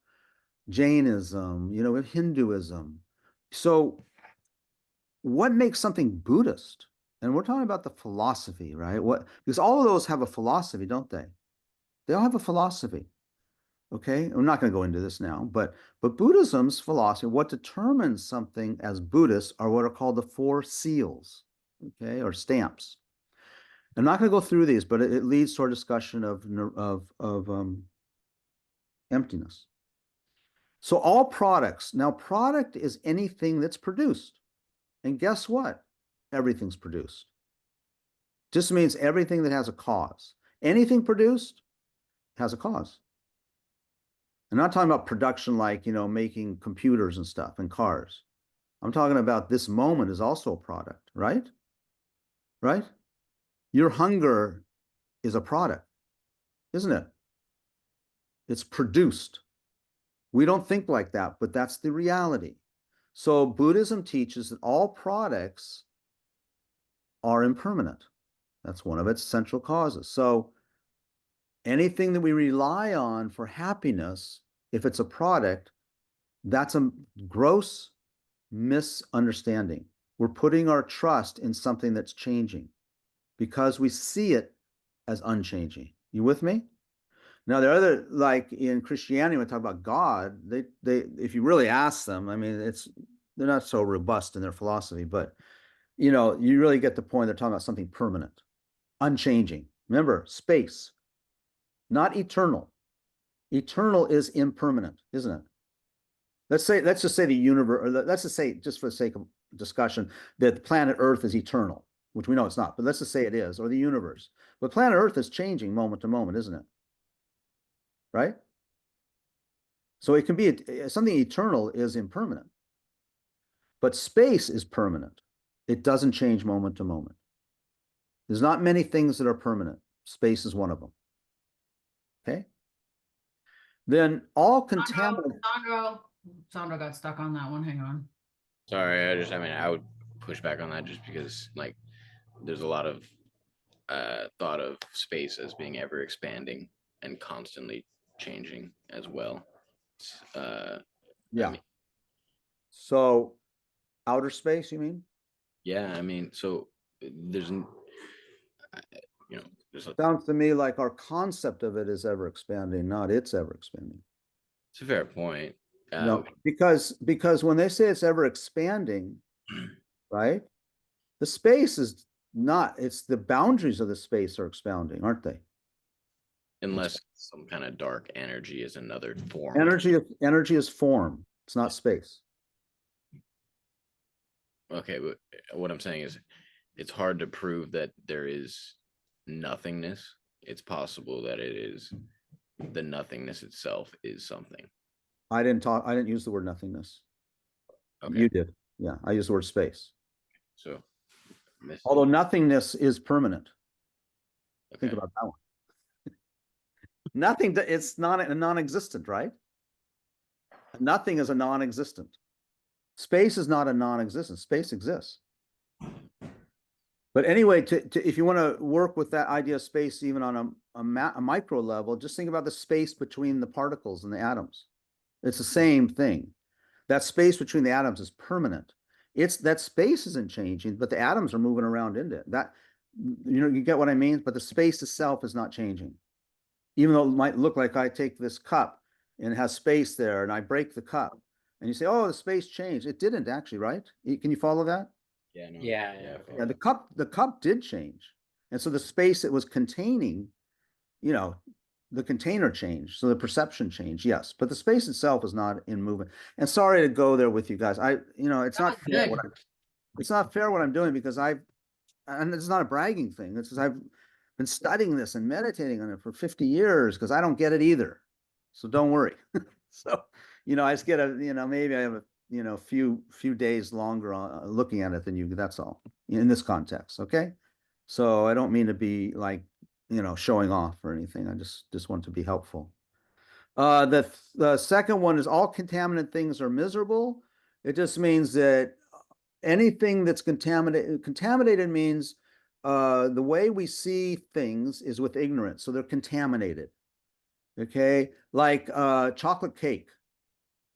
Jainism, we have Hinduism. So what makes something Buddhist? And we're talking about the philosophy, right? Because all of those have a philosophy, don't they? They all have a philosophy. Okay, I'm not going to go into this now, but Buddhism's philosophy, what determines something as Buddhist are what are called the 4 seals, okay, or stamps. I'm not going to go through these, but it leads to our discussion of emptiness. So all products, now product is anything that's produced. And guess what? Everything's produced. Just means everything that has a cause. Anything produced has a cause. I'm not talking about production like, making computers and stuff and cars. I'm talking about this moment is also a product, right? Right? Your hunger is a product, isn't it? It's produced. We don't think like that, but that's the reality. So Buddhism teaches that all products are impermanent. That's one of its central causes. So anything that we rely on for happiness, if it's a product, that's a gross misunderstanding. We're putting our trust in something that's changing because we see it as unchanging. You with me? Now, there are other, like in Christianity, when we talk about God, they if you really ask them, I mean, they're not so robust in their philosophy, but you really get the point. They're talking about something permanent, unchanging. Remember, space, not eternal. Eternal is impermanent, isn't it? Let's just say the universe, or let's just say, just for the sake of discussion, that the planet Earth is eternal, which we know it's not, but let's just say it is, or the universe. But planet Earth is changing moment to moment, isn't it? Right? So it can be something eternal is impermanent, but space is permanent. It doesn't change moment to moment. There's not many things that are permanent. Space is one of them. Okay. Then all contaminants. Sandro got stuck on that one. Hang on. Sorry, I would push back on that just because like there's a lot of thought of space as being ever expanding and constantly changing as well. Yeah. I mean, so outer space, you mean? yeah, I mean, so there's Sounds to me like our concept of it is ever expanding, not it's ever expanding. It's a fair point. No, because when they say it's ever expanding, right? The space is not, it's the boundaries of the space are expanding, aren't they? Unless some kind of dark energy is another form. Energy is form. It's not space. Okay, but what I'm saying is it's hard to prove that there is nothingness. It's possible that it is the nothingness itself is something. I didn't use the word nothingness. Okay. You did. Yeah, I used the word space. So although nothingness is permanent. Okay. Think about that one. Nothing, it's not a non-existent, right? Nothing is a non-existent. Space is not a non-existent. Space exists. But anyway, if you want to work with that idea of space, even on a micro level, just think about the space between the particles and the atoms. It's the same thing. That space between the atoms is permanent. It's that space isn't changing, but the atoms are moving around into it. That, you get what I mean? But the space itself is not changing. Even though it might look like I take this cup and it has space there and I break the cup and you say, oh, the space changed. It didn't actually, right? Can you follow that? Yeah, no, Yeah, I yeah. follow. Yeah, the cup did change. And so the space it was containing, the container changed. So the perception changed, yes. But the space itself is not in movement. And sorry to go there with you guys. It's That not was fair good. it's not fair what I'm doing because and it's not a bragging thing. It's because I've been studying this and meditating on it for 50 years because I don't get it either. So don't worry. So, I just get maybe I have a, few days longer on looking at it than you. That's all in this context. Okay. So I don't mean to be like, showing off or anything. I just want to be helpful. The second one is all contaminant things are miserable. It just means that anything that's contaminated means the way we see things is with ignorance. So they're contaminated. Okay. Like chocolate cake.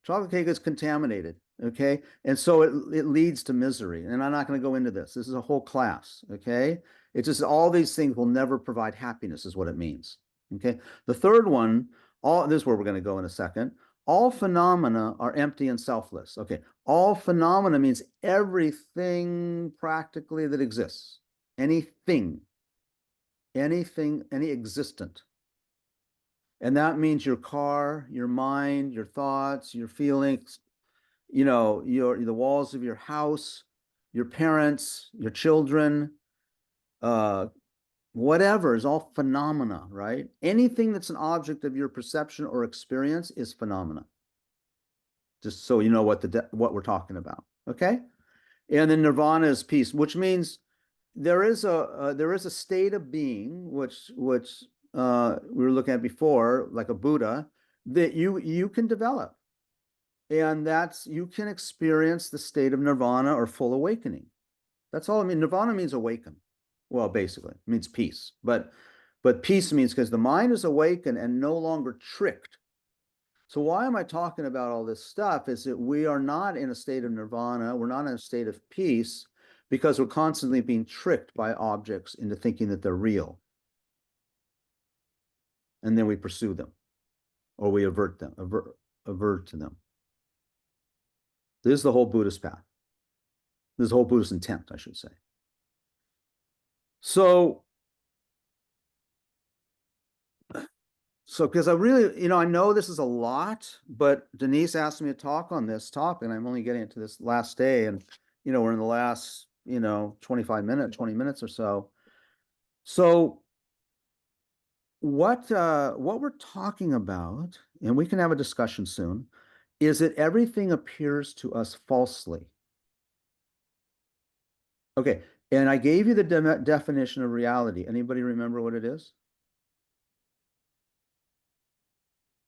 Chocolate cake is contaminated. Okay. And so it leads to misery. And I'm not going to go into this. This is a whole class. Okay. It's just all these things will never provide happiness, is what it means. Okay. The third one, this is where we're going to go in a second. All phenomena are empty and selfless. Okay. All phenomena means everything practically that exists. Anything, any existent. And that means your car, your mind, your thoughts, your feelings, the walls of your house, your parents, your children, whatever is all phenomena, right? Anything that's an object of your perception or experience is phenomena. Just so you know what we're talking about, okay? And then nirvana is peace, which means there is a state of being which we were looking at before, like a Buddha, that you can develop, and you can experience the state of nirvana or full awakening. That's all I mean. Nirvana means awaken. Well, basically, it means peace. But peace means because the mind is awakened and no longer tricked. So why am I talking about all this stuff? Is that we are not in a state of nirvana. We're not in a state of peace because we're constantly being tricked by objects into thinking that they're real. And then we pursue them, or we avert to them. This is the whole Buddhist path. This is the whole Buddhist intent, I should say. So because I really, I know this is a lot, but Denise asked me to talk on this topic, and I'm only getting into this last day, and we're in the last 20 minutes or so. So what we're talking about, and we can have a discussion soon, is that everything appears to us falsely. Okay, and I gave you the definition of reality. Anybody remember what it is?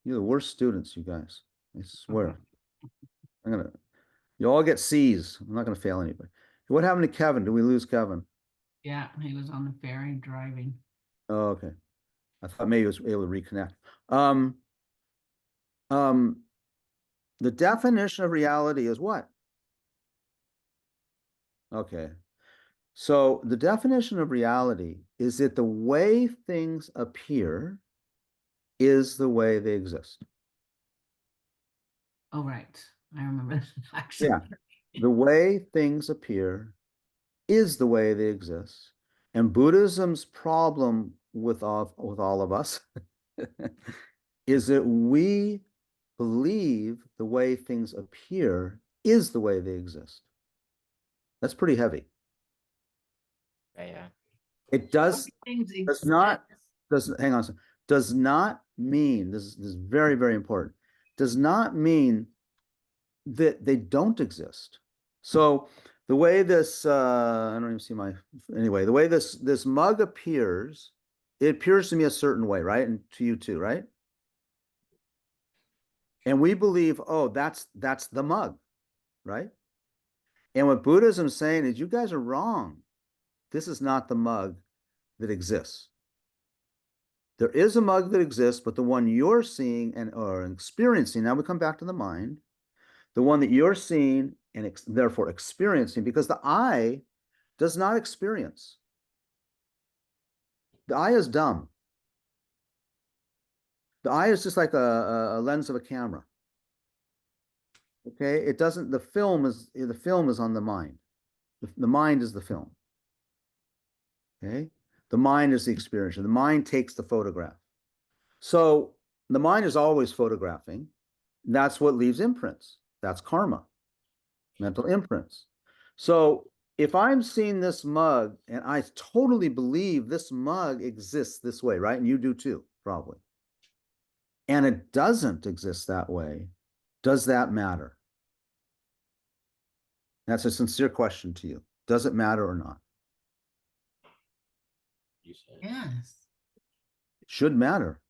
You're the worst students, you guys. I swear. You all get C's. I'm not gonna fail anybody. What happened to Kevin? Did we lose Kevin? Yeah, he was on the ferry driving. Oh, okay. I thought maybe he was able to reconnect. The definition of reality is what? Okay. So the definition of reality is that the way things appear is the way they exist. Oh, right. I remember that actually. Yeah. The way things appear is the way they exist. And Buddhism's problem with all of us is that we believe the way things appear is the way they exist. That's pretty heavy. Yeah. It does not mean, this is very, very important, does not mean that they don't exist. So the way this I don't even see the way this mug appears, it appears to me a certain way, right? And to you too, right? And we believe, oh, that's the mug, right? And what Buddhism is saying is, you guys are wrong. This is not the mug that exists. There is a mug that exists, but the one you're seeing and or experiencing, now we come back to the mind, the one that you're seeing and therefore experiencing, because the eye does not experience. The eye is dumb. The eye is just like a lens of a camera. Okay, it doesn't, the film is on the mind. The mind is the film. Okay, the mind is the experience. The mind takes the photograph. So the mind is always photographing. That's what leaves imprints. That's karma, mental imprints. So if I'm seeing this mug and I totally believe this mug exists this way, right? And you do too, probably. And it doesn't exist that way, does that matter? That's a sincere question to you. Does it matter or not? You said. Yes. It should matter.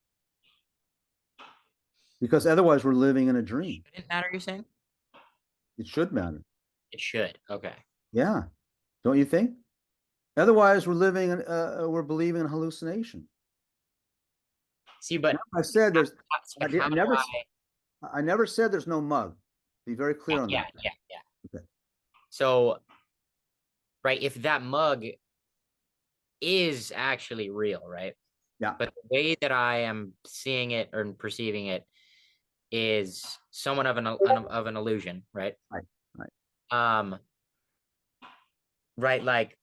Because otherwise we're living in a dream. Shouldn't matter, you're saying? It should matter. It should. Okay. Yeah. Don't you think? Otherwise we're living in, we're believing in hallucination. See, but I said there's, but I how do never, I- I never said there's no mug. Be very clear on yeah, that. yeah. Okay. So, right, if that mug is actually real, right? Yeah. But the way that I am seeing it or perceiving it is somewhat of an illusion, right? Right, right. Right, like,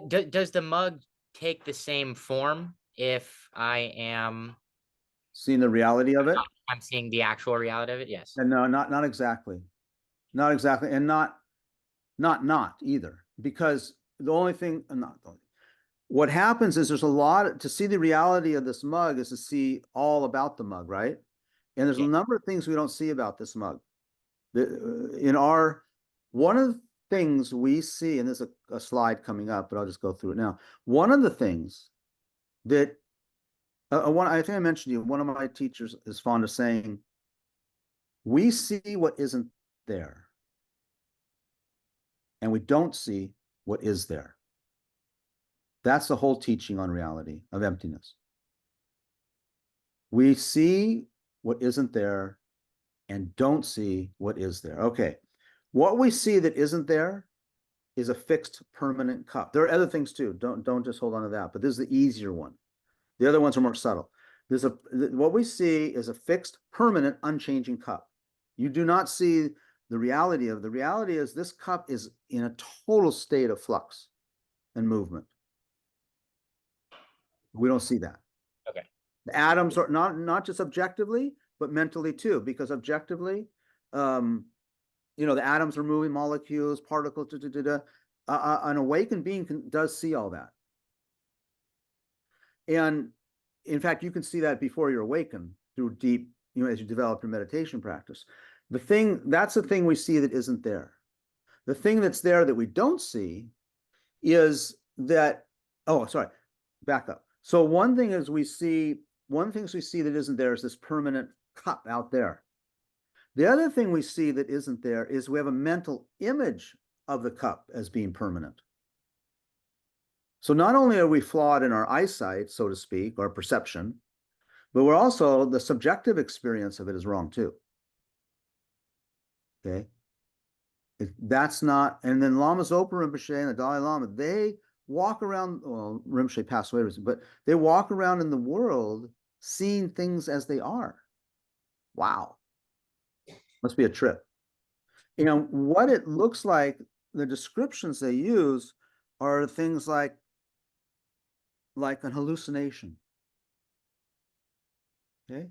does the mug take the same form if I am Seeing the reality of it? I'm seeing the actual reality of it? Yes. And no, not exactly. Not exactly. And not either. Because the only thing, what happens is there's a lot, to see the reality of this mug is to see all about the mug, right? And there's a number of things we don't see about this mug. One of the things we see, and there's a slide coming up, but I'll just go through it now. One of the things that, I think I mentioned to you, one of my teachers is fond of saying, we see what isn't there, and we don't see what is there. That's the whole teaching on reality of emptiness. We see what isn't there and don't see what is there. Okay, what we see that isn't there is a fixed permanent cup. There are other things too. Don't just hold on to that, but this is the easier one. The other ones are more subtle. What we see is a fixed, permanent, unchanging cup. You do not see the reality of it. The reality is this cup is in a total state of flux and movement. We don't see that. Okay. The atoms are not just objectively, but mentally too, because objectively, the atoms are moving, molecules, particles, an awakened being does see all that. And in fact, you can see that before you're awakened through deep, as you develop your meditation practice. That's the thing we see that isn't there. The thing that's there that we don't see is that, back up. So one of the things we see that isn't there is this permanent cup out there. The other thing we see that isn't there is we have a mental image of the cup as being permanent. So not only are we flawed in our eyesight, so to speak, or perception, but we're also, the subjective experience of it is wrong too. Okay. That's not, and then Lama Zopa Rinpoche and the Dalai Lama, they walk around, well, Rinpoche passed away, but they walk around in the world seeing things as they are. Wow. Must be a trip. What it looks like, the descriptions they use are things like an hallucination. Okay.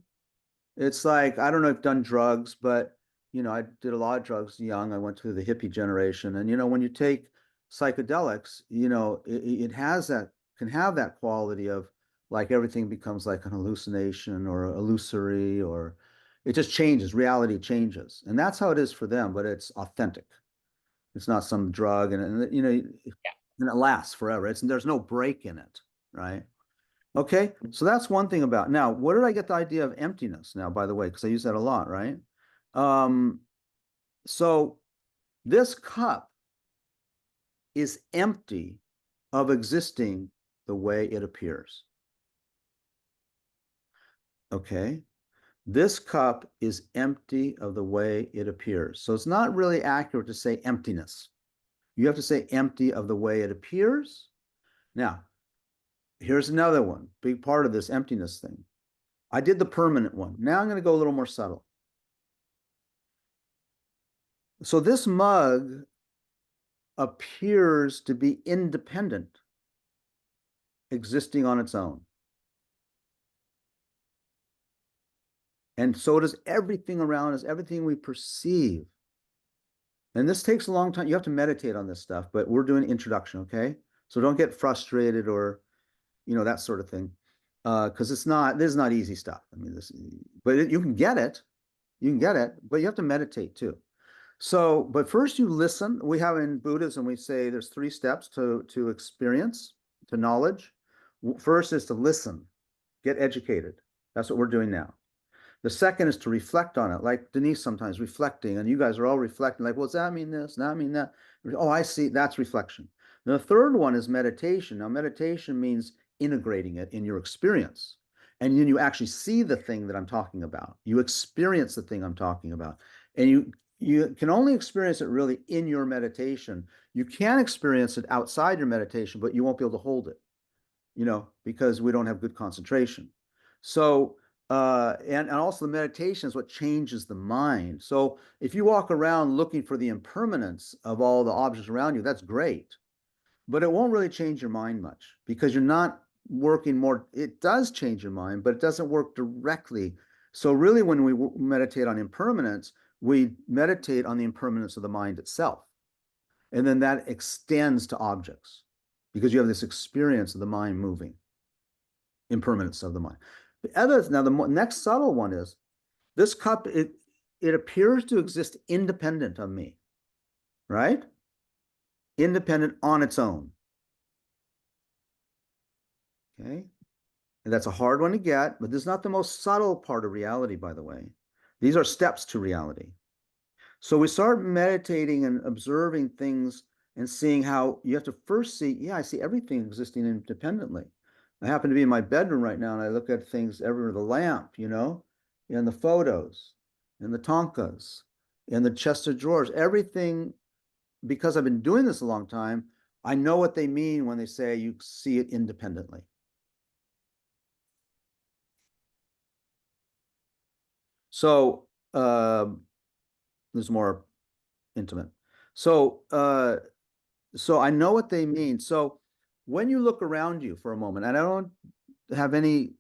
It's like, I don't know if you've done drugs, but I did a lot of drugs young. I went through the hippie generation. And, when you take psychedelics, it can have that quality of like everything becomes like an hallucination or illusory, or it just changes, reality changes. And that's how it is for them, but it's authentic. It's not some drug and it lasts forever. There's no break in it, right? Okay, so that's one thing about. Now, where did I get the idea of emptiness now, by the way, because I use that a lot, right? So this cup is empty of existing the way it appears. Okay. This cup is empty of the way it appears. So it's not really accurate to say emptiness. You have to say empty of the way it appears. Now, here's another one, big part of this emptiness thing. I did the permanent one. Now I'm going to go a little more subtle. So this mug appears to be independent, existing on its own. And so does everything around us, everything we perceive. And this takes a long time. You have to meditate on this stuff, but we're doing introduction, okay? So don't get frustrated or, that sort of thing. Because this is not easy stuff. I mean, you can get it. You can get it, but you have to meditate too. So, but first you listen. We have in Buddhism, we say there's 3 steps to experience, to knowledge. First is to listen, get educated. That's what we're doing now. The second is to reflect on it, like Denise sometimes reflecting, and you guys are all reflecting, like, well, does that mean this? Does that mean that? Oh, I see, that's reflection. And the third one is meditation. Now, meditation means integrating it in your experience. And then you actually see the thing that I'm talking about. You experience the thing I'm talking about. And you can only experience it really in your meditation. You can experience it outside your meditation, but you won't be able to hold it, because we don't have good concentration. So, and also the meditation is what changes the mind. So if you walk around looking for the impermanence of all the objects around you, that's great, but it won't really change your mind much because you're not working more. It does change your mind, but it doesn't work directly. So really, when we meditate on impermanence, we meditate on the impermanence of the mind itself. And then that extends to objects because you have this experience of the mind moving, impermanence of the mind. Now, the next subtle one is this cup, it appears to exist independent of me, right? Independent on its own. Okay. And that's a hard one to get, but this is not the most subtle part of reality, by the way. These are steps to reality. So we start meditating and observing things and seeing how you have to first see, yeah, I see everything existing independently. I happen to be in my bedroom right now and I look at things everywhere, the lamp, and the photos and the tonkas and the chest of drawers, everything, because I've been doing this a long time, I know what they mean when they say you see it independently. So this is more intimate. So I know what they mean. So when you look around you for a moment, and I don't have any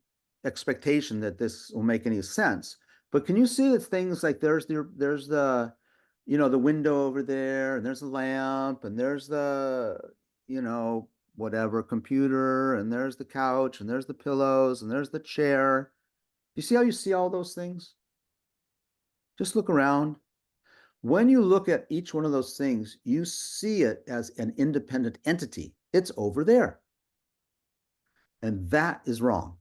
expectation that this will make any sense, but can you see that things like there's the the window over there, and there's the lamp, and there's the whatever computer, and there's the couch, and there's the pillows, and there's the chair. You see how you see all those things? Just look around. When you look at each one of those things, you see it as an independent entity. It's over there. And that is wrong.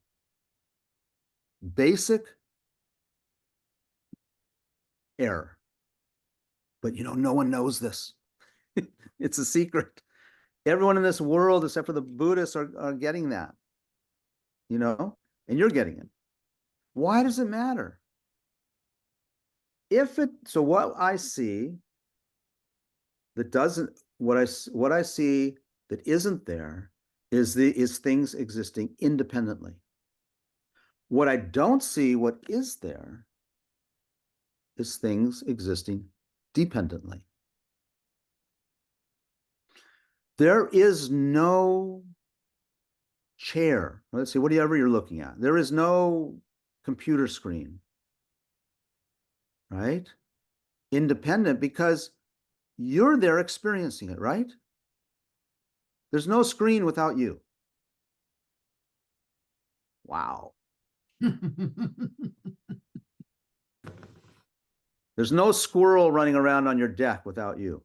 Basic error. But no one knows this. It's a secret. Everyone in this world, except for the Buddhists, are getting that. And you're getting it. Why does it matter? So what I see that doesn't, what I see that isn't there is things existing independently. What I don't see, what is there, is things existing dependently. There is no chair. Let's see, whatever you're looking at. There is no computer screen, right? Independent, because you're there experiencing it, right? There's no screen without you. Wow. There's no squirrel running around on your deck without you.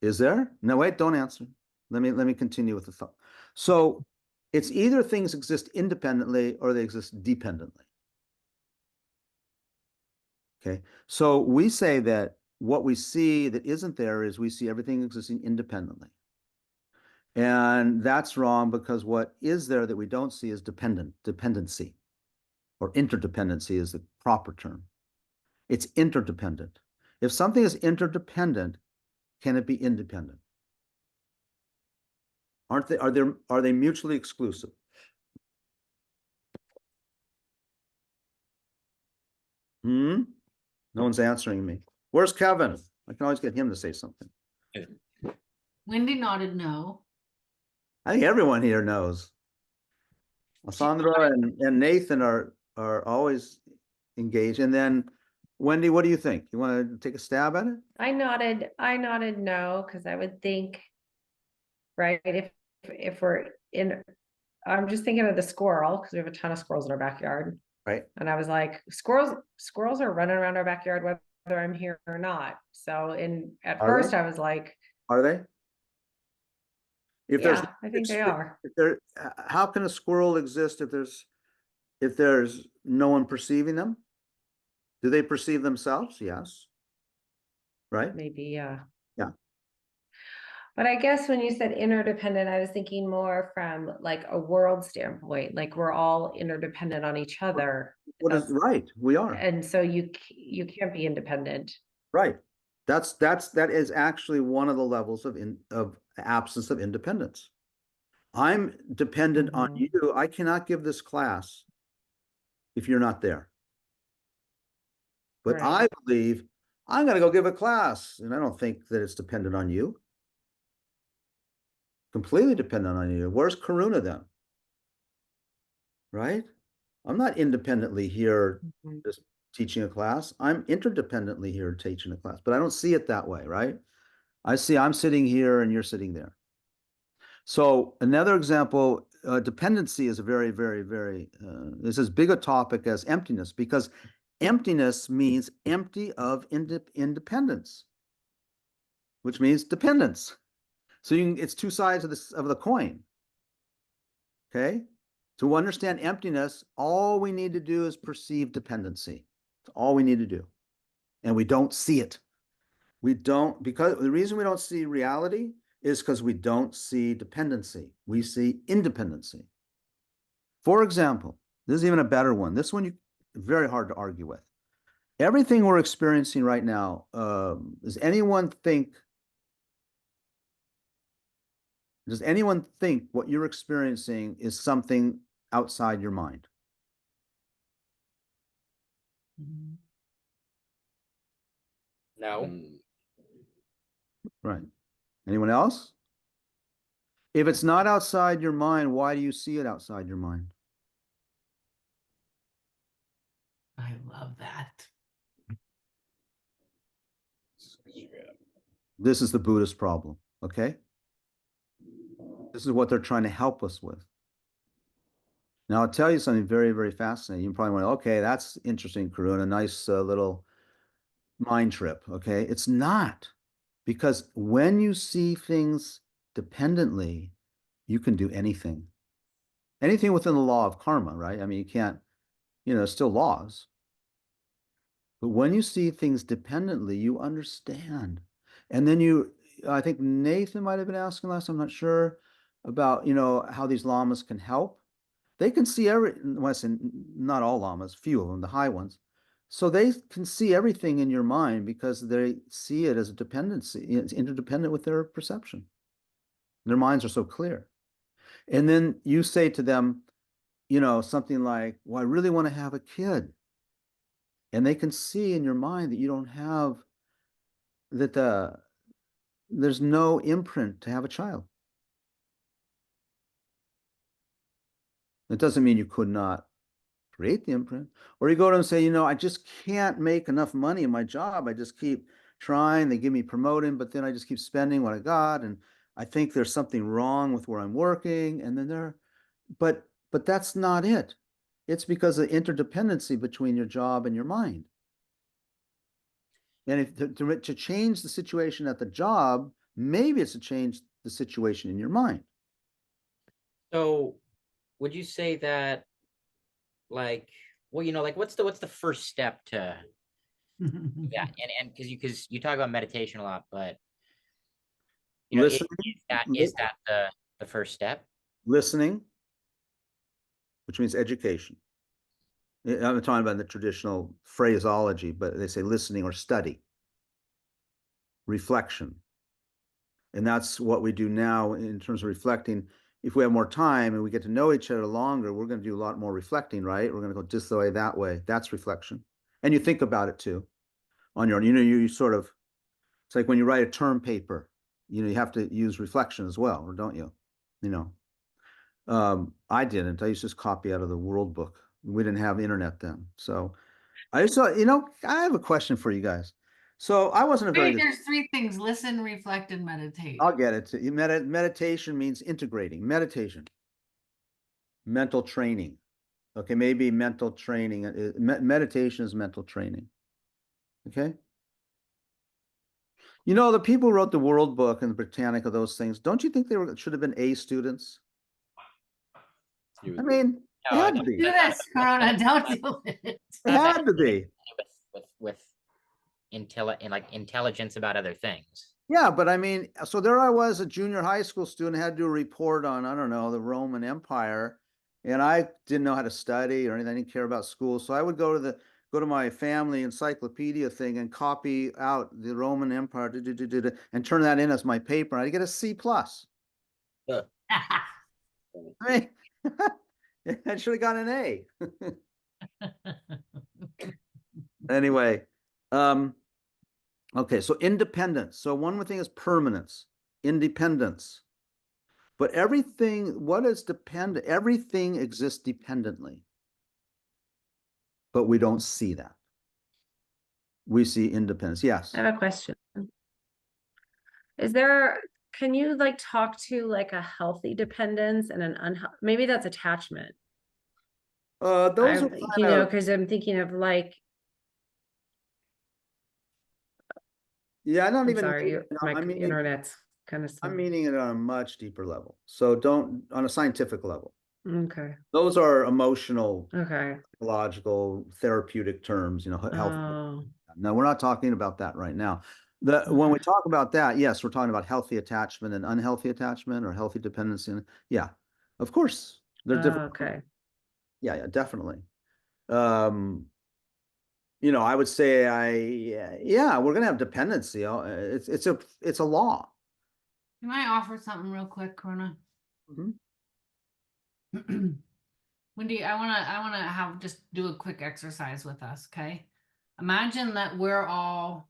Is there? No, wait, don't answer. Let me continue with the thought. So it's either things exist independently or they exist dependently. Okay, so we say that what we see that isn't there is we see everything existing independently. And that's wrong because what is there that we don't see is dependency. or interdependency is the proper term. It's interdependent. If something is interdependent, can it be independent? Aren't they, are they mutually exclusive? No one's answering me. Where's Kevin? I can always get him to say something. Wendy nodded no. I think everyone here knows. Alessandra and Nathan are always engaged. And then Wendy, what do you think? You want to take a stab at it? I nodded no, because I would think, right, if we're in, I'm just thinking of the squirrel, because we have a ton of squirrels in our backyard. Right. And I was like, squirrels are running around our backyard whether I'm here or not. So at first I was like, are they? If yeah, I think they are. How can a squirrel exist if there's no one perceiving them? Do they perceive themselves? Yes. Right? Maybe, yeah. Yeah. But I guess when you said interdependent, I was thinking more from like a world standpoint, like we're all interdependent on each other. What is right? We are. And so you can't be independent. Right. That is actually one of the levels of absence of independence. I'm dependent on you. I cannot give this class if you're not there. But Right. I believe I'm going to go give a class, and I don't think that it's dependent on you. Completely dependent on you. Where's Karuna then? Right? I'm not independently here just teaching a class. I'm interdependently here teaching a class, but I don't see it that way, right? I see I'm sitting here and you're sitting there. So another example, dependency is a very, very, very, this is as big a topic as emptiness, because emptiness means empty of independence, which means dependence. So it's two sides of the coin. Okay. To understand emptiness, all we need to do is perceive dependency. That's all we need to do. And we don't see it. We don't, because the reason we don't see reality is because we don't see dependency. We see independency. For example, this is even a better one. This one, very hard to argue with. Everything we're experiencing right now, does anyone think what you're experiencing is something outside your mind? No. Right. Anyone else? If it's not outside your mind, why do you see it outside your mind? I love that. This is the Buddhist problem, okay? This is what they're trying to help us with. Now, I'll tell you something very, very fascinating. You probably want to, okay, that's interesting, Karuna, nice little mind trip, okay? It's not, because when you see things dependently, you can do anything. Anything within the law of karma, right? I mean, you can't, still laws. But when you see things dependently, you understand. And then I think Nathan might have been asking last, I'm not sure, about, how these lamas can help. They can see well, I say not all lamas, few of them, the high ones. So they can see everything in your mind because they see it as a dependency. It's interdependent with their perception. Their minds are so clear. And then you say to them, something like, well, I really want to have a kid. And they can see in your mind that you don't have, that there's no imprint to have a child. It doesn't mean you could not create the imprint. Or you go to them and say, I just can't make enough money in my job. I just keep trying. They give me promoting, but then I just keep spending what I got. And I think there's something wrong with where I'm working. And then but that's not it. It's because of interdependency between your job and your mind. And if to change the situation at the job, maybe it's to change the situation in your mind. So would you say that, like, well, like what's the first step to yeah, and because you talk about meditation a lot, but is that the first step? Listening, which means education. I'm talking about the traditional phraseology, but they say listening or study, reflection. And that's what we do now in terms of reflecting. If we have more time and we get to know each other longer, we're going to do a lot more reflecting, right? We're going to go this way, that way. That's reflection. And you think about it too on your own. You sort of, it's like when you write a term paper, you have to use reflection as well, or don't you? I didn't. I used to just copy out of the World Book. We didn't have internet then. So I just thought, I have a question for you guys. So I wasn't a very Wait, good. there's 3 things: listen, reflect, and meditate. I'll get it. Meditation means integrating. Meditation, mental training. Okay, maybe mental training. Meditation is mental training. Okay. The people who wrote the World Book and the Britannica, those things, don't you think should have been A students? I mean, they No, had to be. Do this, Karuna. Don't do it. They had to be. with intelligence about other things. Yeah, but I mean, so there I was, a junior high school student, had to do a report on, I don't know, the Roman Empire, and I didn't know how to study or anything. I didn't care about school, so I would go to my family encyclopedia thing and copy out the Roman Empire, and turn that in as my paper. I'd get a C+. Yeah. I mean, I should have got an A. Anyway, okay, so independence. So one thing is permanence, independence. But what is dependent? Everything exists dependently. But we don't see that. We see independence. Yes. I have a question. Can you talk to like a healthy dependence and an unhealthy, maybe that's attachment. Those are because I'm thinking of yeah, I don't I'm even sorry, my I mean, internet's kind of I'm meaning it on a much deeper level. So don't on a scientific level. okay. Those are emotional, Okay. psychological, therapeutic terms, health. Oh, No, we're not talking about that right now. When we talk about that, yes, we're talking about healthy attachment and unhealthy attachment or healthy dependency. Yeah, of course, they're different. okay. Yeah, definitely. I would say we're gonna have dependency. It's a law. Can I offer something real quick, Karuna? Mhm. Wendy, I wanna just do a quick exercise with us, okay? Imagine that we're all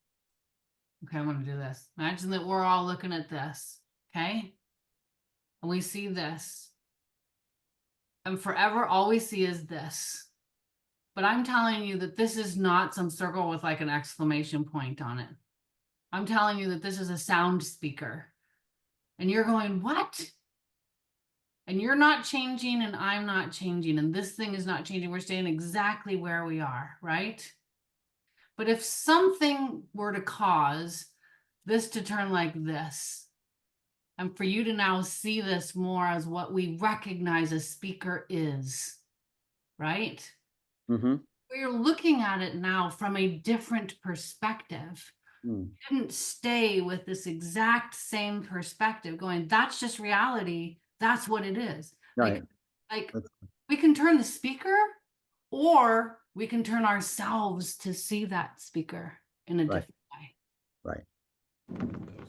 okay, I want to do this. Imagine that we're all looking at this, okay? And we see this. And forever all we see is this. But I'm telling you that this is not some circle with like an exclamation point on it. I'm telling you that this is a sound speaker. And you're going, what? And you're not changing and I'm not changing and this thing is not changing. We're staying exactly where we are, right? But if something were to cause this to turn like this, and for you to now see this more as what we recognize a speaker is, right? Mm-hmm. We're looking at it now from a different perspective. Didn't stay with this exact same perspective going, that's just reality. That's what it is. Right. Like we can turn the speaker or we can turn ourselves to see that speaker in a different way. Right.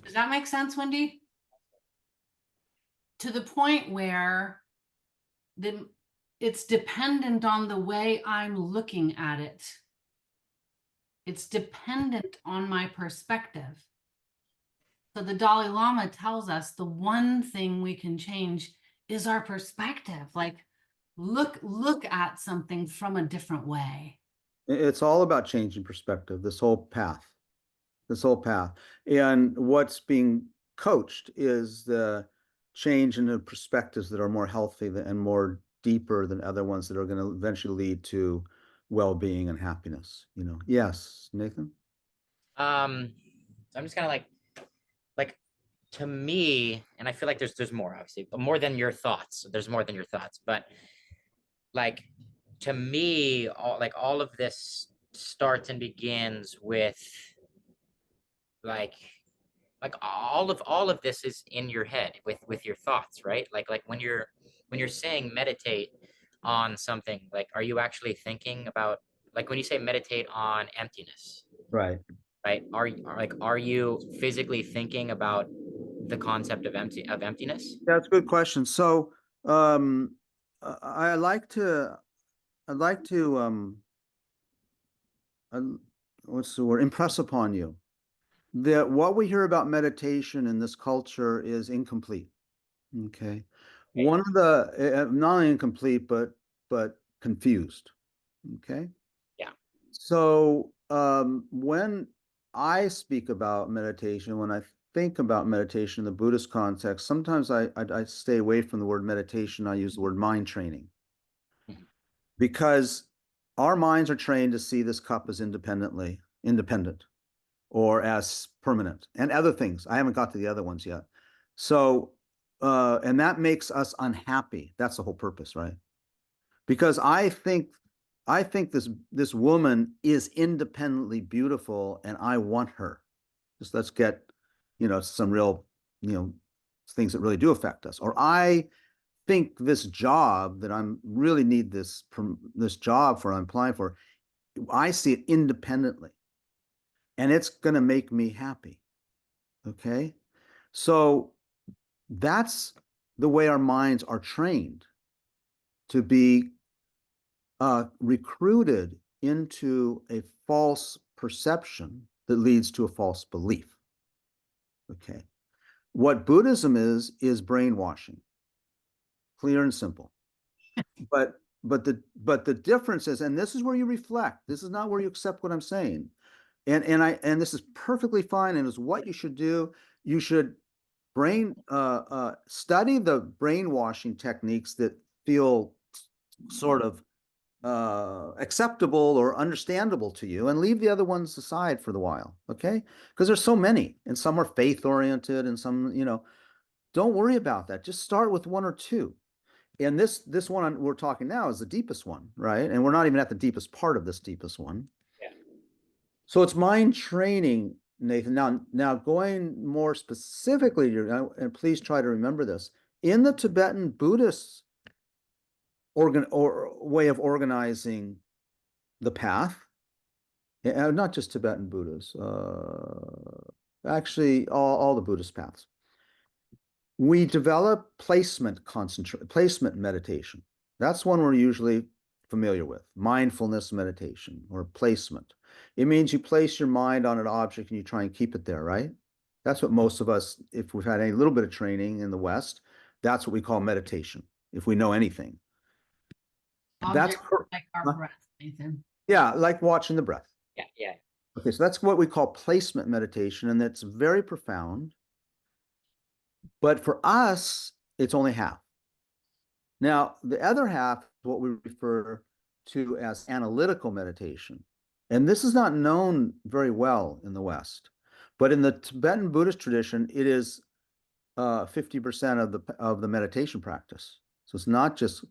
Does that make sense, Wendy? To the point where it's dependent on the way I'm looking at it. It's dependent on my perspective. So the Dalai Lama tells us the one thing we can change is our perspective. Like look at something from a different way. It's all about changing perspective, this whole path. And what's being coached is the change in the perspectives that are more healthy and more deeper than other ones that are going to eventually lead to well-being and happiness. Yes, Nathan. I'm just kind of like to me, and I feel like there's more, obviously, but more than your thoughts. There's more than your thoughts, but like to me, all of this starts and begins with like all of this is in your head with your thoughts, right? Like when you're saying meditate, on something, like, are you actually thinking about, like when you say meditate on emptiness, Right. right? Are you physically thinking about the concept of emptiness? That's a good question. So, um, I I'd like to, what's the word? Impress upon you that what we hear about meditation in this culture is incomplete. Okay. Okay. One of the, not only incomplete, but confused. Okay. Yeah. So, when I speak about meditation, when I think about meditation in the Buddhist context, sometimes I stay away from the word meditation. I use the word mind training Mhm. because our minds are trained to see this cup as independent or as permanent and other things. I haven't got to the other ones yet. So, and that makes us unhappy. That's the whole purpose, right? Because I think this woman is independently beautiful and I want her. Just let's get, some real, things that really do affect us. Or I think this job that I'm really need this job for I'm applying for, I see it independently and it's going to make me happy. Okay? So that's the way our minds are trained to be recruited into a false perception that leads to a false belief. Okay. What Buddhism is brainwashing, clear and simple. But the difference is, and this is where you reflect. This is not where you accept what I'm saying. And this is perfectly fine, and is what you should do. You should study the brainwashing techniques that feel sort of acceptable or understandable to you, and leave the other ones aside for the while, okay? Because there's so many, and some are faith oriented, and some, don't worry about that. Just start with one or two. And this one we're talking now is the deepest one, right? And we're not even at the deepest part of this deepest one. Yeah. So it's mind training, Nathan. Now going more specifically, and please try to remember this, in the Tibetan Buddhist way of organizing the path, not just Tibetan Buddhists, actually all the Buddhist paths. We develop placement meditation. That's one we're usually familiar with, mindfulness meditation or placement. It means you place your mind on an object and you try and keep it there, right? That's what most of us, if we've had a little bit of training in the West, that's what we call meditation, if we know anything. That's like our breath, Nathan. Yeah, like watching the breath. Yeah, yeah. Okay, so that's what we call placement meditation, and that's very profound. But for us, it's only half. Now, the other half is what we refer to as analytical meditation. And this is not known very well in the West. But in the Tibetan Buddhist tradition, it is 50% of the meditation practice. So it's not just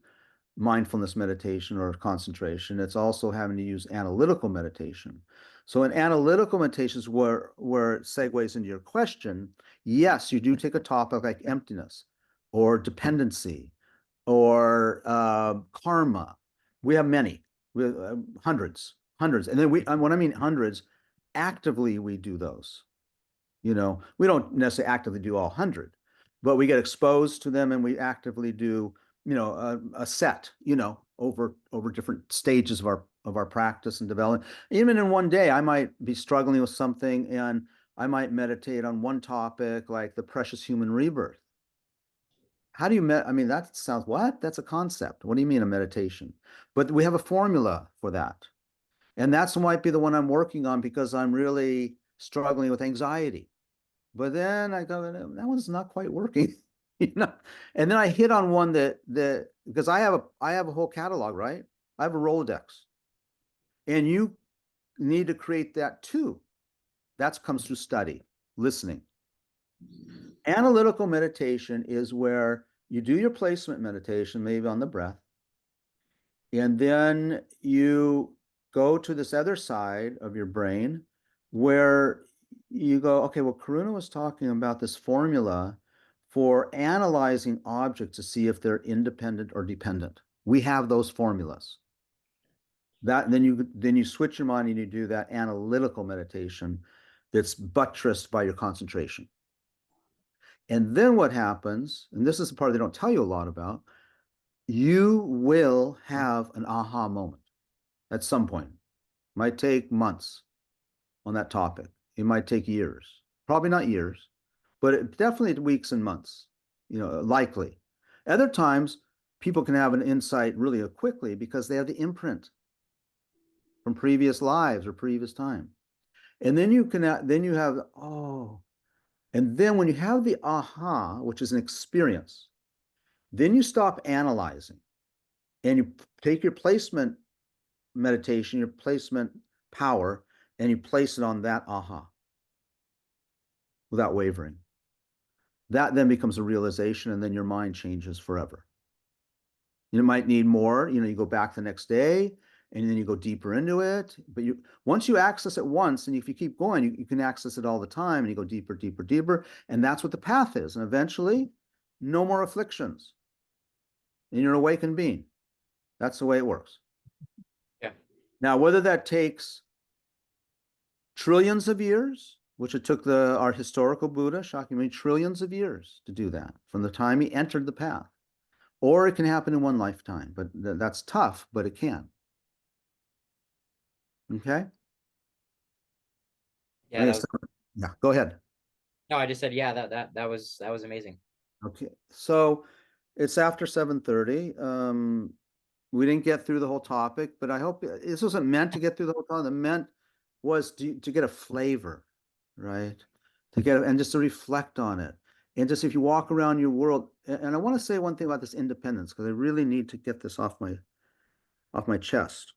mindfulness meditation or concentration. It's also having to use analytical meditation. So in analytical meditations, where it segues into your question, yes, you do take a topic like emptiness or dependency or karma. We have many, we have hundreds. And then when I mean hundreds, actively we do those. We don't necessarily actively do all 100, but we get exposed to them and we actively do a set, over different stages of our practice and development. Even in one day, I might be struggling with something and I might meditate on one topic like the precious human rebirth. How do you I mean, that sounds, what? That's a concept. What do you mean a meditation? But we have a formula for that. And that's might be the one I'm working on because I'm really struggling with anxiety. But then I go, that one's not quite working. And then I hit on one that because I have a whole catalog, right? I have a Rolodex. And you need to create that too. That comes through study, listening. Analytical meditation is where you do your placement meditation, maybe on the breath, and then you go to this other side of your brain where you go, okay, well, Karuna was talking about this formula for analyzing objects to see if they're independent or dependent. We have those formulas. That then you switch your mind and you do that analytical meditation that's buttressed by your concentration. And then what happens, and this is the part they don't tell you a lot about, you will have an aha moment at some point. Might take months on that topic. It might take years. Probably not years, but definitely weeks and months, likely. Other times, people can have an insight really quickly because they have the imprint from previous lives or previous time. And then you have, and then when you have the aha, which is an experience, then you stop analyzing and you take your placement meditation, your placement power, and you place it on that aha without wavering. That then becomes a realization, and then your mind changes forever. You might need more, you go back the next day, and then you go deeper into it. But once you access it once, and if you keep going, you can access it all the time, and you go deeper, deeper, deeper. And that's what the path is. And eventually, no more afflictions. And you're an awakened being. That's the way it works. Yeah. Now, whether that takes trillions of years, which it took our historical Buddha, Shakyamuni, trillions of years to do that from the time he entered the path, or it can happen in one lifetime. But that's tough, but it can. Okay. Yeah. Yeah. Go ahead. No, I just said, yeah, that was amazing. Okay. So it's after 7:30. We didn't get through the whole topic, but I hope this wasn't meant to get through the whole topic. It meant was to get a flavor, right? And just to reflect on it. And just if you walk around your world, and I want to say one thing about this independence, because I really need to get this off my chest.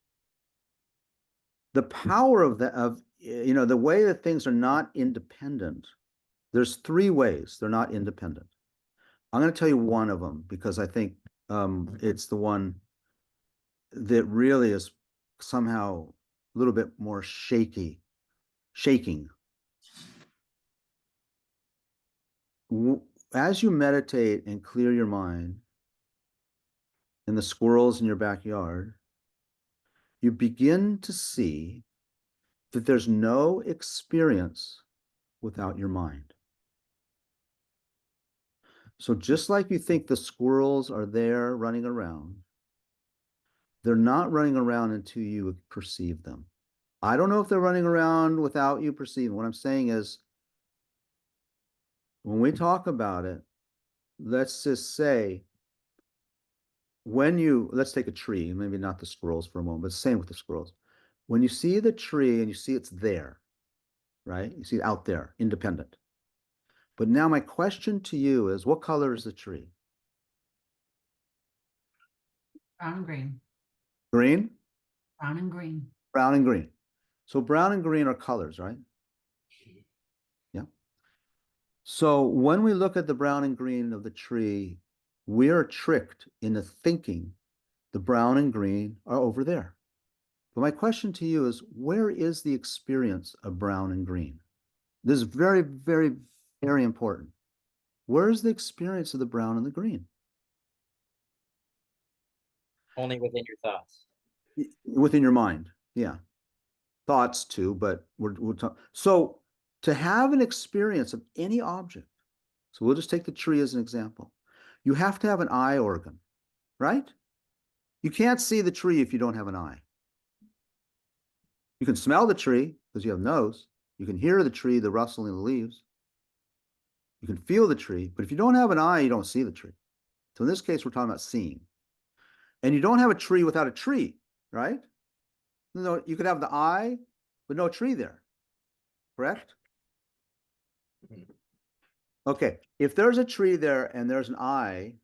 The power of the way that things are not independent, there's 3 ways they're not independent. I'm going to tell you one of them because I think it's the one that really is somehow a little bit more shaking. As you meditate and clear your mind and the squirrels in your backyard, you begin to see that there's no experience without your mind. So just like you think the squirrels are there running around, they're not running around until you perceive them. I don't know if they're running around without you perceiving. What I'm saying is, when we talk about it, let's just say, let's take a tree, maybe not the squirrels for a moment, but same with the squirrels. When you see the tree and you see it's there, right? You see it out there, independent. But now my question to you is, what color is the tree? Brown and green. Green? Brown and green. Brown and green. So brown and green are colors, right? Yeah. So when we look at the brown and green of the tree, we are tricked into thinking the brown and green are over there. But my question to you is, where is the experience of brown and green? This is very, very, very important. Where is the experience of the brown and the green? Only within your thoughts. Within your mind, yeah. Thoughts too, but we're talking. So to have an experience of any object, so we'll just take the tree as an example. You have to have an eye organ, right? You can't see the tree if you don't have an eye. You can smell the tree because you have a nose. You can hear the tree, the rustling of the leaves. You can feel the tree, but if you don't have an eye, you don't see the tree. So in this case, we're talking about seeing. And you don't have a tree without a tree, right? No, you could have the eye, but no tree there, correct? Okay, if there's a tree there and there's an eye,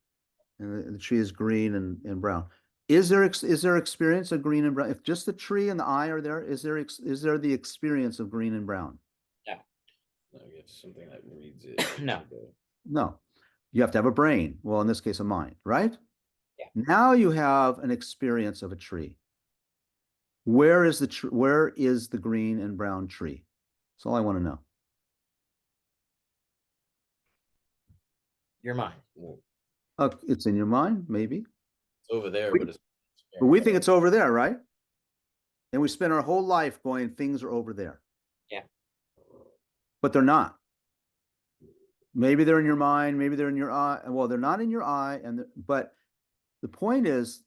and the tree is green and brown, is there experience of green and brown? If just the tree and the eye are there, is there the experience of green and brown? Yeah. I guess something that reads it. No. No. You have to have a brain. Well, in this case, a mind, right? Yeah. Now you have an experience of a tree. Where is the green and brown tree? That's all I want to know. Your mind. It's in your mind, maybe. over there, We- but it's But we think it's over there, right? And we spend our whole life going, things are over there. Yeah. But they're not. Maybe they're in your mind, maybe they're in your eye. Well, they're not in your eye, but the point is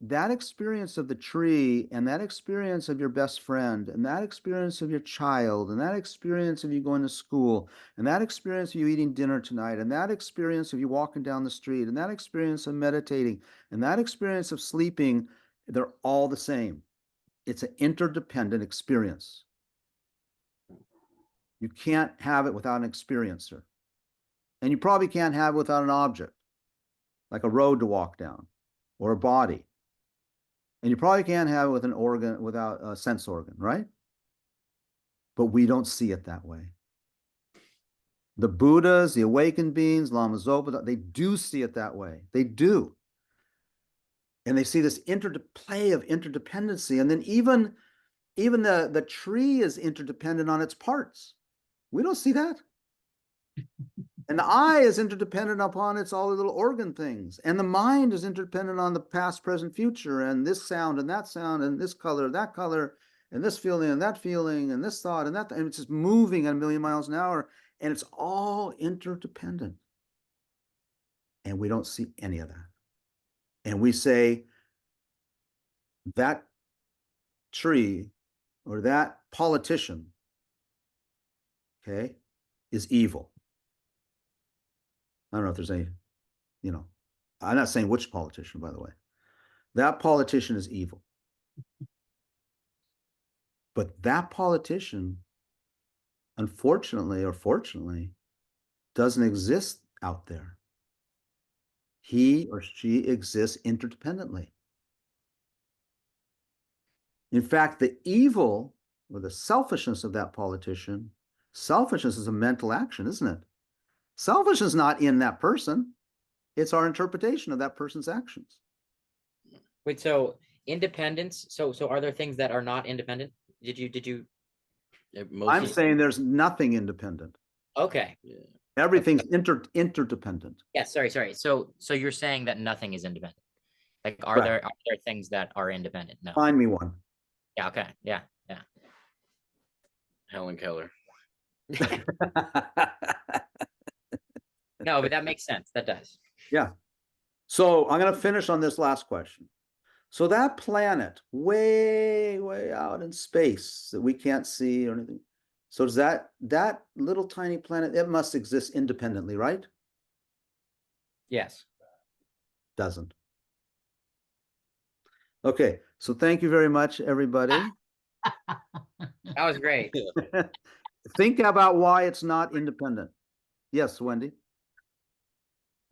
that experience of the tree and that experience of your best friend and that experience of your child and that experience of you going to school and that experience of you eating dinner tonight and that experience of you walking down the street and that experience of meditating and that experience of sleeping, they're all the same. It's an interdependent experience. You can't have it without an experiencer. And you probably can't have it without an object, like a road to walk down or a body. And you probably can't have it with an organ, without a sense organ, right? But we don't see it that way. The Buddhas, the awakened beings, Lama Zopa, they do see it that way. They do. And they see this interplay of interdependency. And then even the tree is interdependent on its parts. We don't see that. And the eye is interdependent upon its all the little organ things. And the mind is interdependent on the past, present, future, and this sound, and this color, and this feeling, and that feeling, and this thought, and that. And it's just moving at 1,000,000 miles an hour. And it's all interdependent. And we don't see any of that. And we say that tree or that politician, okay, is evil. I don't know if there's any, I'm not saying which politician, by the way. That politician is evil. But that politician, unfortunately or fortunately, doesn't exist out there. He or she exists interdependently. In fact, the evil or the selfishness of that politician, selfishness is a mental action, isn't it? Selfishness is not in that person. It's our interpretation of that person's actions. Wait, so independence. So are there things that are not independent? Did you? I'm saying there's nothing independent. Okay. Yeah. Everything's interdependent. Yeah. Sorry. So you're saying that nothing is independent. Like, are Right. there things that are independent? No. Find me one. Yeah. Okay. Yeah. Helen Keller. No, but that makes sense. That does. Yeah. So I'm going to finish on this last question. So that planet way, way out in space that we can't see or anything. So does that little tiny planet, it must exist independently, right? Yes. Doesn't. Okay. So thank you very much, everybody. That was great. Think about why it's not independent. Yes, Wendy.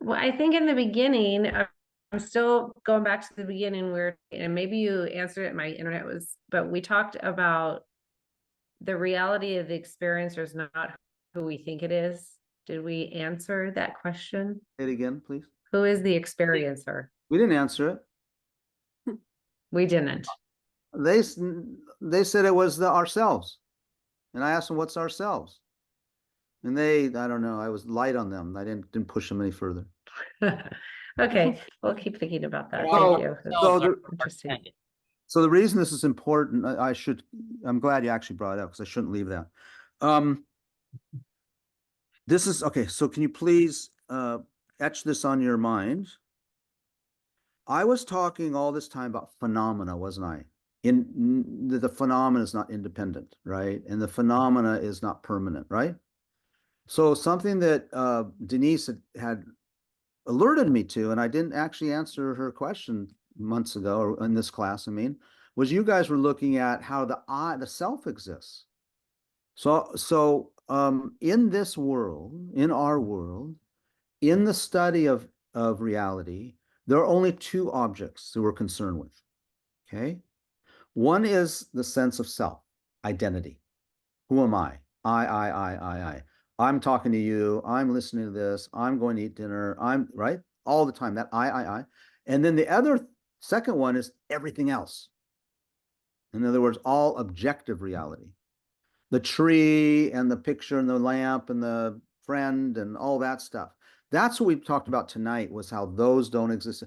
Well, I think in the beginning, I'm still going back to the beginning and maybe you answered it, my internet was, but we talked about the reality of the experiencer is not who we think it is. Did we answer that question? Say it again, please. Who is the experiencer? We didn't answer it. We didn't. They said it was the ourselves. And I asked them, what's ourselves? And I don't know, I was light on them. I didn't push them any further. Okay, we'll keep thinking about that. So- Thank you. so That's the- interesting. So the reason this is important, I'm glad you actually brought it up because I shouldn't leave that. This is, okay, so can you please etch this on your mind? I was talking all this time about phenomena, wasn't I? The phenomena is not independent, right? And the phenomena is not permanent, right? So something that Denise had alerted me to, and I didn't actually answer her question months ago, or in this class, was you guys were looking at how the self exists. So in this world, in our world, in the study of reality, there are only two objects that we're concerned with. Okay. One is the sense of self, identity. Who am I? I. I'm talking to you. I'm listening to this. I'm going to eat dinner. I'm right all the time. That I. And then the second one is everything else. In other words, all objective reality. The tree and the picture and the lamp and the friend and all that stuff. That's what we talked about tonight, was how those don't exist.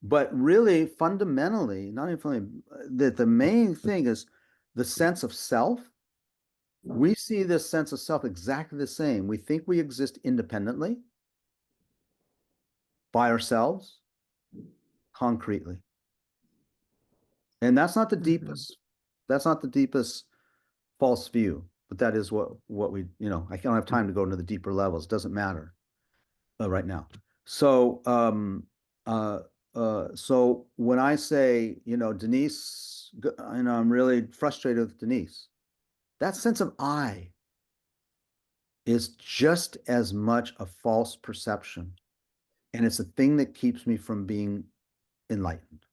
But really, fundamentally, not even fundamentally, that the main thing is the sense of self. We see this sense of self exactly the same. We think we exist independently, by ourselves, concretely. And that's not the deepest. That's not the deepest false view, but that is what we, you know, I don't have time to go into the deeper levels. It doesn't matter right now. So, so when I say, you know, Denise, you know, I'm really frustrated with Denise, that sense of I is just as much a false perception. And it's a thing that keeps me from being enlightened.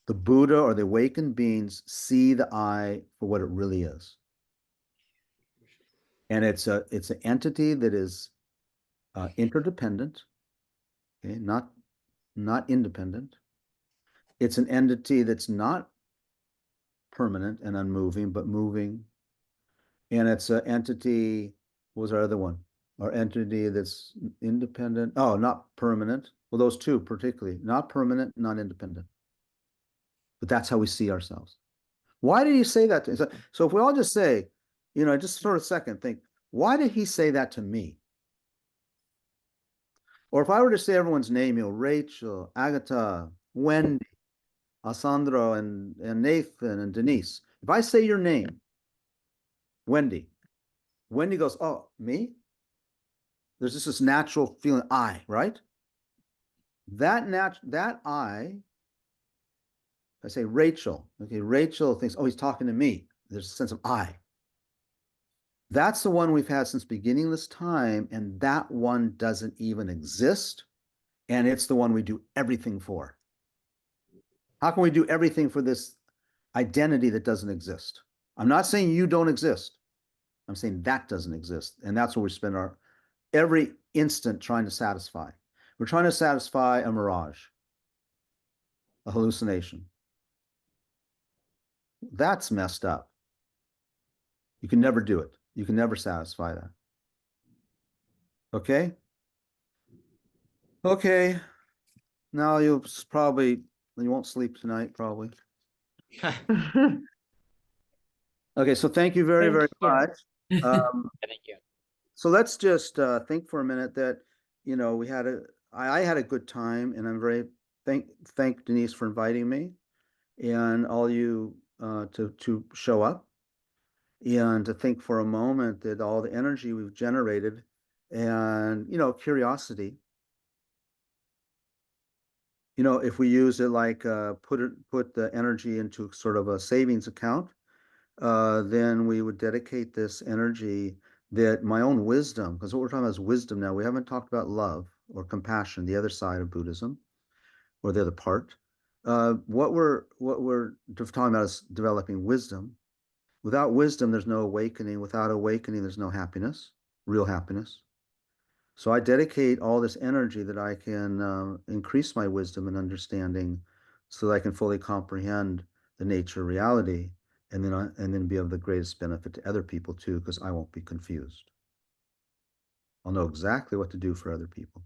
The Buddha or the awakened beings see the I for what it really is. And it's an entity that is interdependent, okay, not independent. It's an entity that's not permanent and unmoving, but moving. And it's an entity, what was our other one? Our entity that's independent. Oh, not permanent. Well, those two particularly, not permanent, not independent. But that's how we see ourselves. Why did he say that? So if we all just say, you know, just for a second, think, why did he say that to me? Or if I were to say everyone's name, you know, Rachel, Agatha, Wendy, Alessandro, and Nathan, and Denise. If I say your name, Wendy goes, oh, me? There's just this natural feeling, I, right? That I, if I say Rachel, okay, Rachel thinks, oh, he's talking to me. There's a sense of I. That's the one we've had since beginning this time, and that one doesn't even exist, and it's the one we do everything for. How can we do everything for this identity that doesn't exist? I'm not saying you don't exist. I'm saying that doesn't exist, and that's what we spend our every instant trying to satisfy. We're trying to satisfy a mirage, a hallucination. That's messed up. You can never do it. You can never satisfy that. Okay? Okay. Now you won't sleep tonight, probably. Okay, so thank you very, very much. Thank you. So let's just think for a minute that, you know, I had a good time, and I'm very thank Denise for inviting me, and all you to show up, and to think for a moment that all the energy we've generated, and, you know, curiosity, you know, if we use it like put the energy into sort of a savings account, then we would dedicate this energy, that my own wisdom, because what we're talking about is wisdom now. We haven't talked about love or compassion, the other side of Buddhism, or the other part. What we're talking about is developing wisdom. Without wisdom, there's no awakening. Without awakening, there's no happiness, real happiness. So I dedicate all this energy that I can increase my wisdom and understanding, so that I can fully comprehend the nature of reality, and then be of the greatest benefit to other people too, because I won't be confused. I'll know exactly what to do for other people.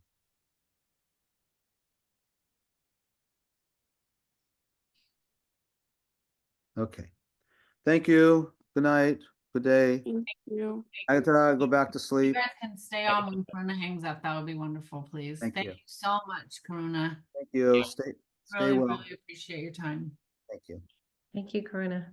Okay. Thank you. Good night. Good day. Thank you. I gotta go back to You sleep. guys can stay on when Karuna hangs up. That would be wonderful, please. Thank Thank you. you so much, Karuna. Thank you. Stay Really, well. really appreciate your time. Thank you. Thank you, Karuna.